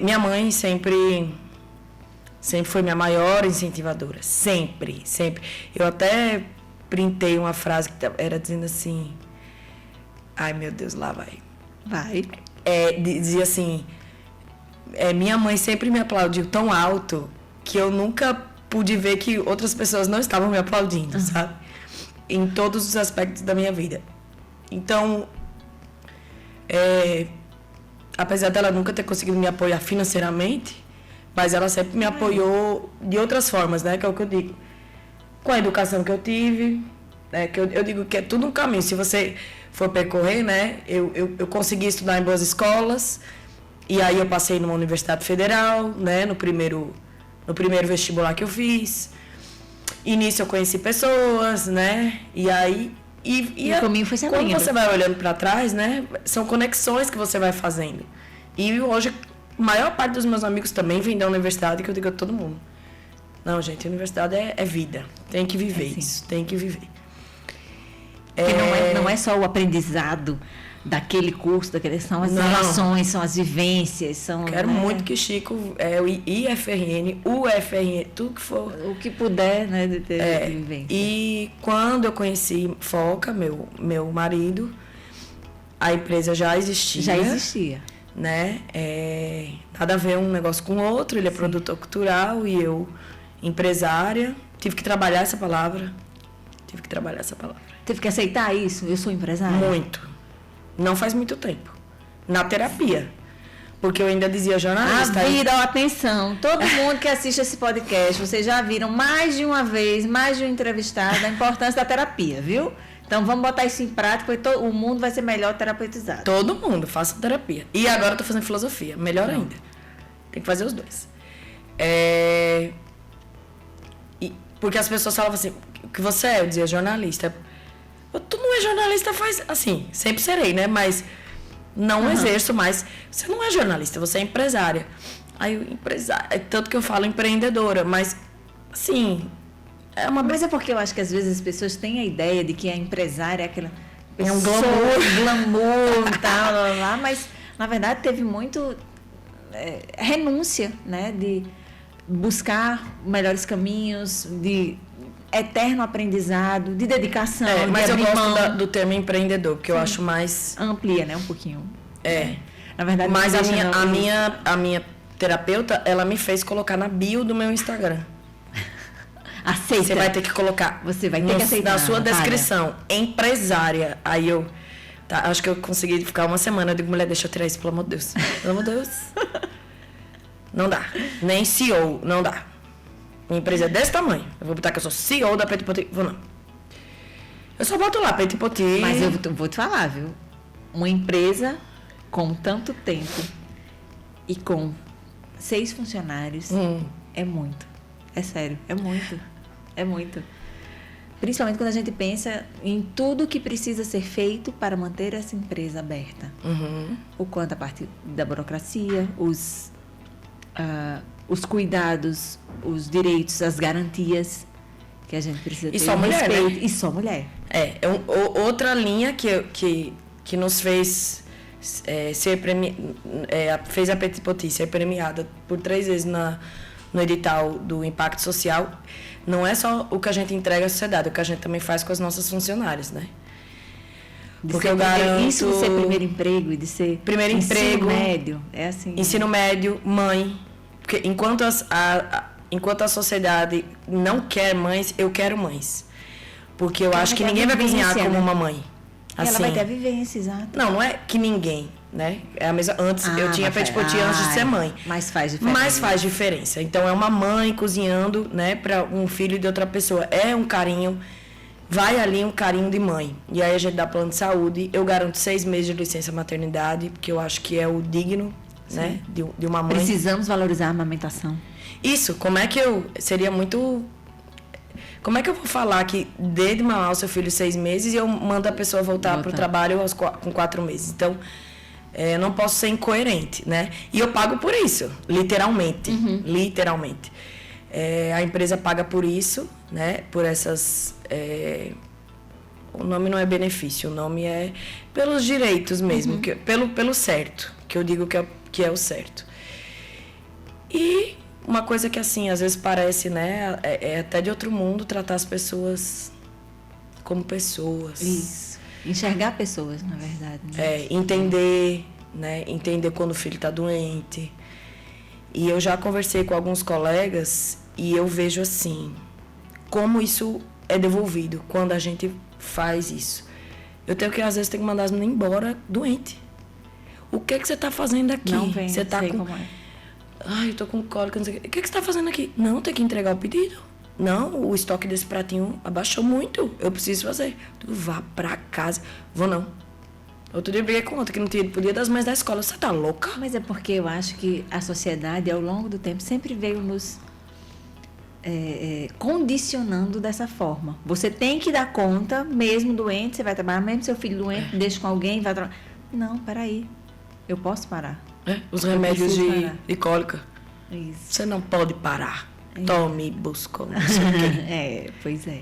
Minha mãe sempre foi minha maior incentivadora. Sempre. Eu até printei uma frase que era dizendo assim... Ai, meu Deus, lá vai. Vai. Dizia assim... minha mãe sempre me aplaudiu tão alto que eu nunca pude ver que outras pessoas não estavam me aplaudindo, sabe? Em todos os aspectos da minha vida. Então... apesar dela nunca ter conseguido me apoiar financeiramente... Mas ela sempre me apoiou de outras formas, né? Que é o que eu digo. Com a educação que eu tive, né? Que eu digo que é tudo um caminho. Se você for percorrer, né? Eu consegui estudar em boas escolas. E aí eu passei numa universidade federal, né? No primeiro vestibular que eu fiz. E nisso eu conheci pessoas, né? E aí... E o caminho foi se abrindo. Quando você vai olhando para trás, né? São conexões que você vai fazendo. E hoje... A maior parte dos meus amigos também vem da universidade, que eu digo a todo mundo. Não, gente, a universidade é vida. Tem que viver isso, tem que viver. Porque não é só o aprendizado daquele curso, são as relações, são as vivências, são... Quero muito que Chico, o IFRN, UFRN, tudo que for... O que puder, né, de ter de vivência. E quando eu conheci Foca, meu marido, a empresa já existia. Já existia. Né? Nada a ver um negócio com o outro. Ele é produtor cultural e eu empresária. Tive que trabalhar essa palavra. Teve que aceitar isso? Eu sou empresária? Muito. Não faz muito tempo. Na terapia. Porque eu ainda dizia jornalista. A vida, ó, atenção, todo mundo que assiste esse podcast, vocês já viram mais de uma vez, mais de um entrevistado, a importância da terapia, viu? Então vamos botar isso em prática, porque o mundo vai ser melhor terapeutizado. Todo mundo, faça terapia. E agora eu tô fazendo filosofia, melhor ainda. Tem que fazer os dois. Porque as pessoas falavam assim, o que você é? Eu dizia jornalista. Tu não é jornalista faz... Assim, sempre serei, né? Mas não exerço mais. Você não é jornalista, você é empresária. Aí, empresária... Tanto que eu falo empreendedora, mas, assim... Mas é porque eu acho que às vezes as pessoas têm a ideia de que a empresária é aquela... É um glamour e tal, lá, mas, na verdade, teve muito renúncia, né? De buscar melhores caminhos, de eterno aprendizado, de dedicação. Mas eu gosto do termo empreendedor, porque eu acho mais... Amplia, né? Um pouquinho. Na verdade, mas a minha terapeuta, ela me fez colocar na bio do meu Instagram. Aceita. Você vai ter que colocar. Você vai ter que aceitar. Na sua descrição, empresária. Aí eu... Tá, acho que eu consegui ficar uma semana. Eu digo, mulher, deixa eu tirar isso, pelo amor de Deus. Pelo amor de Deus. Não dá. Nem CEO, não dá. Minha empresa é desse tamanho. Eu vou botar que eu sou CEO da Petit Poti. Vou não. Eu só boto lá, Petit Poti. Mas eu vou te falar, viu? Uma empresa com tanto tempo e com 6 funcionários é muito. É sério, é muito. É muito. Principalmente quando a gente pensa em tudo que precisa ser feito para manter essa empresa aberta. O quanto a parte da burocracia, os cuidados, os direitos, as garantias que a gente precisa ter. E só mulher, respeito. né? E só mulher. Outra linha que nos fez fez a Petit Poti ser premiada por 3 vezes no edital do Impacto Social, não é só o que a gente entrega à sociedade, o que a gente também faz com as nossas funcionárias, né? Porque eu garanto... Isso de ser primeiro emprego e de ser ensino médio, é assim. Ensino médio, mãe. Porque enquanto a sociedade não quer mães, eu quero mães. Porque eu acho que ninguém vai cozinhar como uma mãe. Assim, ela vai ter a vivência, exato. Não é que ninguém, né? É a mesma, antes eu tinha Petit Poti antes de ser mãe. Mas faz diferença. Mas faz diferença. Então é uma mãe cozinhando, né, para um filho de outra pessoa. É um carinho. Vai ali um carinho de mãe. E aí a gente dá plano de saúde. Eu garanto 6 meses de licença maternidade, porque eu acho que é o digno, né, de uma mãe. Precisamos valorizar a amamentação. Isso. Como é que eu vou falar que desde mamar o seu filho 6 meses e eu mando a pessoa voltar para o trabalho com 4 meses? Então, eu não posso ser incoerente, né? E eu pago por isso, literalmente. Literalmente. A empresa paga por isso, né? Por essas... o nome não é benefício, o nome é pelos direitos mesmo, pelo certo, que eu digo que é o certo. E... uma coisa que, assim, às vezes parece, né? É até de outro mundo tratar as pessoas como pessoas. Isso. Enxergar pessoas, na verdade. Né? Entender, né? Entender quando o filho está doente. E eu já conversei com alguns colegas e eu vejo, assim, como isso é devolvido quando a gente faz isso. Eu tenho que, às vezes, ter que mandar as meninas embora doente. O que é que você está fazendo aqui? Não vem, você tá sei com... como é. Ai, eu tô com cólica, não sei o que. O que você tá fazendo aqui? Não, tem que entregar o pedido. Não, o estoque desse pratinho abaixou muito. Eu preciso fazer. Tu vá pra casa. Vou não. Outro dia eu briguei com outra que não tinha ido pro Dia das Mães da escola. Você tá louca? Mas é porque eu acho que a sociedade, ao longo do tempo, sempre veio nos condicionando dessa forma. Você tem que dar conta, mesmo doente, você vai trabalhar, mesmo seu filho doente, deixa com alguém, vai trabalhar. Não, peraí. Eu posso parar. Os remédios de cólica. Isso. Você não pode parar. Tome, busca, não sei o quê. Pois é.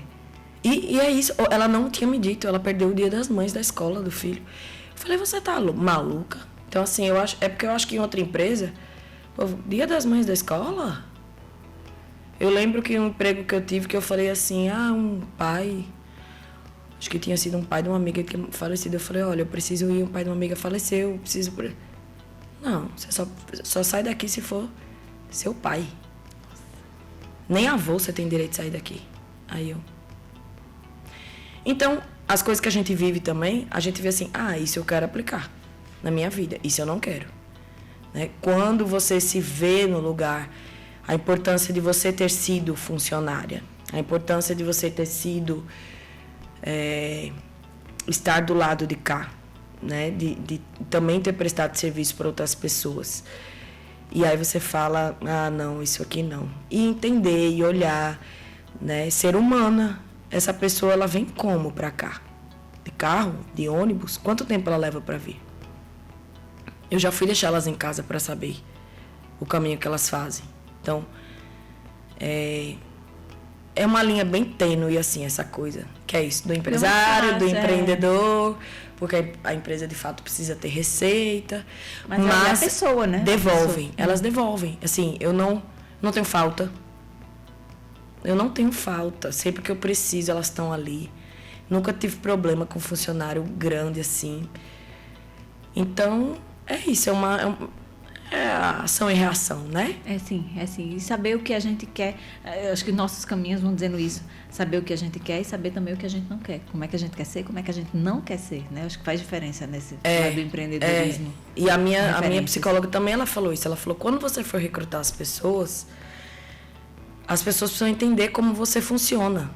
E é isso. Ela não tinha me dito. Ela perdeu o Dia das Mães da escola do filho. Eu falei, você tá maluca? Então, assim, é porque eu acho que em outra empresa... Pô, Dia das Mães da escola? Eu lembro que um emprego que eu tive, que eu falei assim, um pai... Acho que tinha sido um pai de uma amiga que faleceu. Eu falei, olha, eu preciso ir. Um pai de uma amiga faleceu, eu preciso... Não, você só sai daqui se for seu pai. Nem avô você tem direito de sair daqui. Aí eu... Então, as coisas que a gente vive também, a gente vê assim, isso eu quero aplicar na minha vida, isso eu não quero. né? Quando você se vê no lugar, a importância de você ter sido funcionária, a importância de você ter sido, estar do lado de cá, né? De também ter prestado serviço para outras pessoas. E aí você fala, não, isso aqui não. E entender e olhar, né? Ser humana. Essa pessoa, ela vem como para cá? De carro? De ônibus? Quanto tempo ela leva para vir? Eu já fui deixar elas em casa para saber o caminho que elas fazem. Então, é uma linha bem tênue, assim, essa coisa. Que é isso, do empresário, do empreendedor, porque a empresa, de fato, precisa ter receita. Mas é a pessoa, né? Devolvem, elas devolvem. Assim, eu não tenho falta. Eu não tenho falta. Sempre que eu preciso, elas estão ali. Nunca tive problema com funcionário grande, assim. Então, é isso, é ação e reação, né? É sim. E saber o que a gente quer. Eu acho que nossos caminhos vão dizendo isso. Saber o que a gente quer e saber também o que a gente não quer. Como é que a gente quer ser, como é que a gente não quer ser, né? Acho que faz diferença nesse lado do empreendedorismo. E a minha psicóloga também, ela falou isso. Ela falou, quando você for recrutar as pessoas precisam entender como você funciona.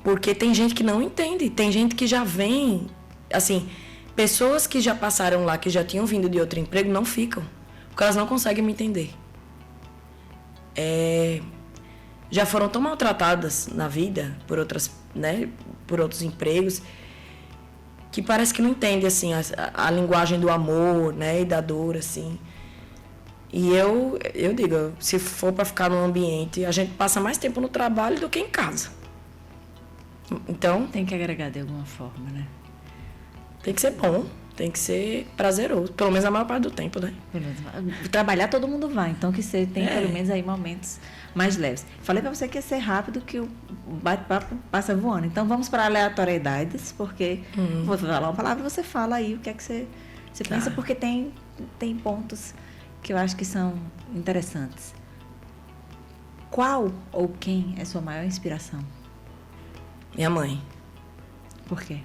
Porque tem gente que não entende. Tem gente que já vem, assim... Pessoas que já passaram lá, que já tinham vindo de outro emprego, não ficam. Porque elas não conseguem me entender. Já foram tão maltratadas na vida por outras, né, por outros empregos, que parece que não entende, assim, a linguagem do amor, né, e da dor, assim. E eu digo, se for para ficar num ambiente, a gente passa mais tempo no trabalho do que em casa. Então... Tem que agregar de alguma forma, né? Tem que ser bom, tem que ser prazeroso, pelo menos a maior parte do tempo, né? Trabalhar todo mundo vai, então que você tem pelo menos aí momentos mais leves. Falei para você que ia ser rápido, que o bate-papo passa voando. Então vamos para aleatoriedades, porque vou falar uma palavra e você fala aí o que é que você pensa, porque tem pontos que eu acho que são interessantes. Qual ou quem é sua maior inspiração? Minha mãe. Por quê?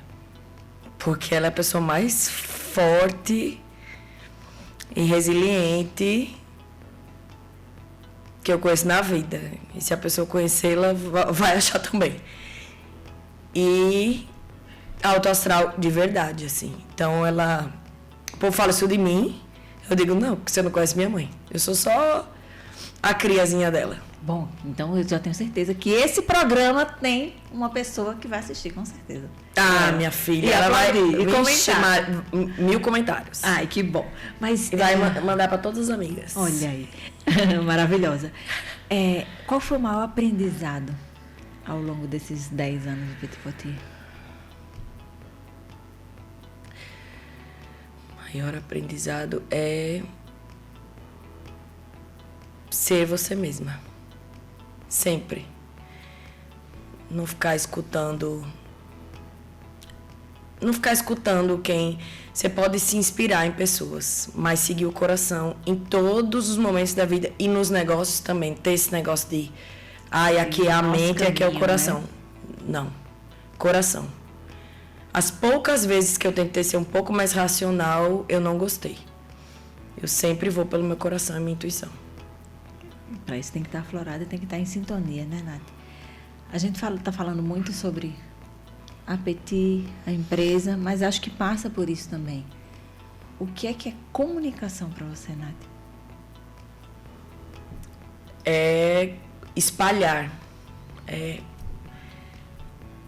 Porque ela é a pessoa mais forte e resiliente que eu conheço na vida. E se a pessoa conhecê-la, vai achar também. E alto astral de verdade, assim. Então ela... O povo fala isso de mim. Eu digo, não, porque você não conhece minha mãe. Eu sou só a criazinha dela. Bom, então eu já tenho certeza que esse programa tem uma pessoa que vai assistir, com certeza. Minha filha, ela vai chamar 1000 comentários. Ai, que bom. Mas, e vai mandar para todas as amigas. Olha aí, maravilhosa. Qual foi o maior aprendizado ao longo desses 10 anos de Petit Potier? O maior aprendizado é ser você mesma. Sempre. Não ficar escutando quem... Você pode se inspirar em pessoas, mas seguir o coração em todos os momentos da vida e nos negócios também. Ter esse negócio de... aqui é a mente e aqui é o coração. Né? Não. Coração. As poucas vezes que eu tentei ser um pouco mais racional, eu não gostei. Eu sempre vou pelo meu coração e minha intuição. Para isso tem que estar aflorado e tem que estar em sintonia, né, Nath? A gente está falando muito sobre a Petit, a empresa, mas acho que passa por isso também. O que é comunicação para você, Nath? É espalhar.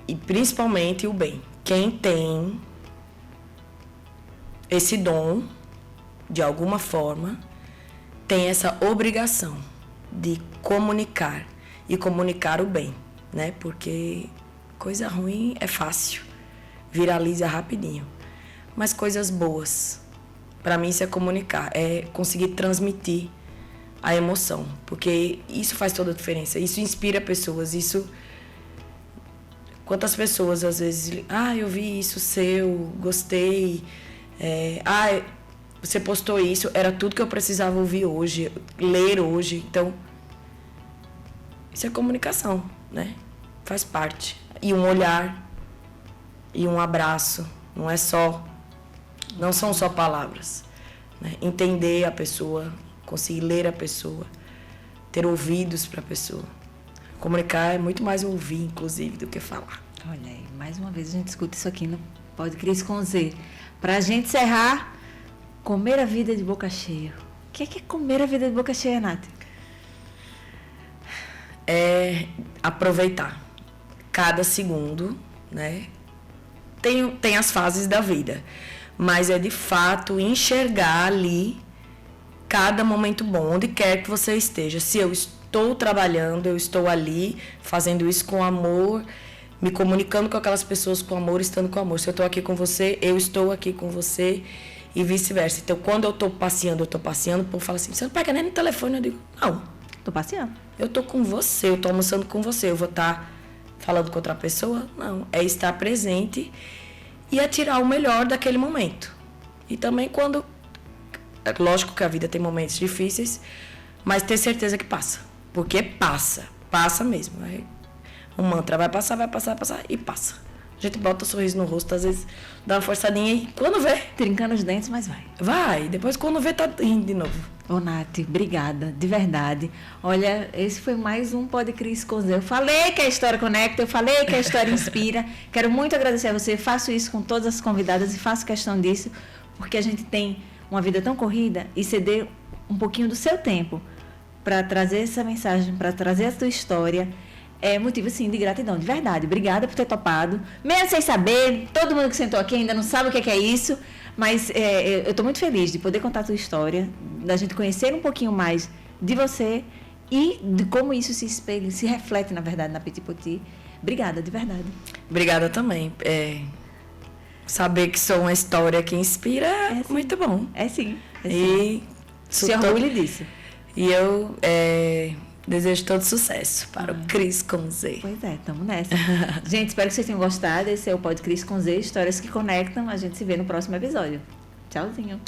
E principalmente o bem. Quem tem esse dom, de alguma forma, tem essa obrigação de comunicar e comunicar o bem, né? Porque coisa ruim é fácil, viraliza rapidinho. Mas coisas boas, para mim isso é comunicar, é conseguir transmitir a emoção, porque isso faz toda a diferença, isso inspira pessoas, isso... Quantas pessoas às vezes, eu vi isso seu, gostei, você postou isso, era tudo que eu precisava ouvir hoje, ler hoje. Então, isso é comunicação, né? Faz parte. E um olhar, e um abraço. Não são só palavras. né? Entender a pessoa, conseguir ler a pessoa, ter ouvidos para a pessoa. Comunicar é muito mais ouvir, inclusive, do que falar. Olha aí, mais uma vez a gente escuta isso aqui no Pod Cris com Z. Para a gente encerrar, comer a vida de boca cheia. O que é comer a vida de boca cheia, Nath? É aproveitar cada segundo, né? Tem as fases da vida, mas é de fato enxergar ali cada momento bom, onde quer que você esteja. Se eu estou trabalhando, eu estou ali fazendo isso com amor, me comunicando com aquelas pessoas com amor, estando com amor. Se eu estou aqui com você, eu estou aqui com você e vice-versa. Então, quando eu estou passeando, o povo fala assim, você não pega nem no telefone? Eu digo, não. Tô passeando. Eu estou com você, eu estou almoçando com você, eu vou estar falando com outra pessoa? Não. É estar presente e é tirar o melhor daquele momento. E também quando... Lógico que a vida tem momentos difíceis, mas ter certeza que passa. Porque passa mesmo. O mantra vai passar e passa. A gente bota um sorriso no rosto, às vezes dá uma forçadinha e quando vê... Trincando os dentes, mas vai. Vai, depois quando vê tá rindo de novo. Ô, Nath, obrigada, de verdade. Olha, esse foi mais um Pod Cris com Z. Eu falei que a história conecta, eu falei que a história inspira. Quero muito agradecer a você, faço isso com todas as convidadas e faço questão disso, porque a gente tem uma vida tão corrida e ceder um pouquinho do seu tempo para trazer essa mensagem, para trazer a sua história, é motivo, sim, de gratidão, de verdade. Obrigada por ter topado. Mesmo sem saber, todo mundo que sentou aqui ainda não sabe o que é isso, mas eu estou muito feliz de poder contar a sua história, da gente conhecer um pouquinho mais de você e de como isso se espelha, se reflete, na verdade, na Petit Poti. Obrigada, de verdade. Obrigada também. Saber que sou uma história que inspira é muito bom. É sim. E se orgulhe disso. E eu desejo todo sucesso para o Cris com Z. Pois é, estamos nessa. Gente, espero que vocês tenham gostado. Esse é o Pod Cris com Z, histórias que conectam. A gente se vê no próximo episódio. Tchauzinho.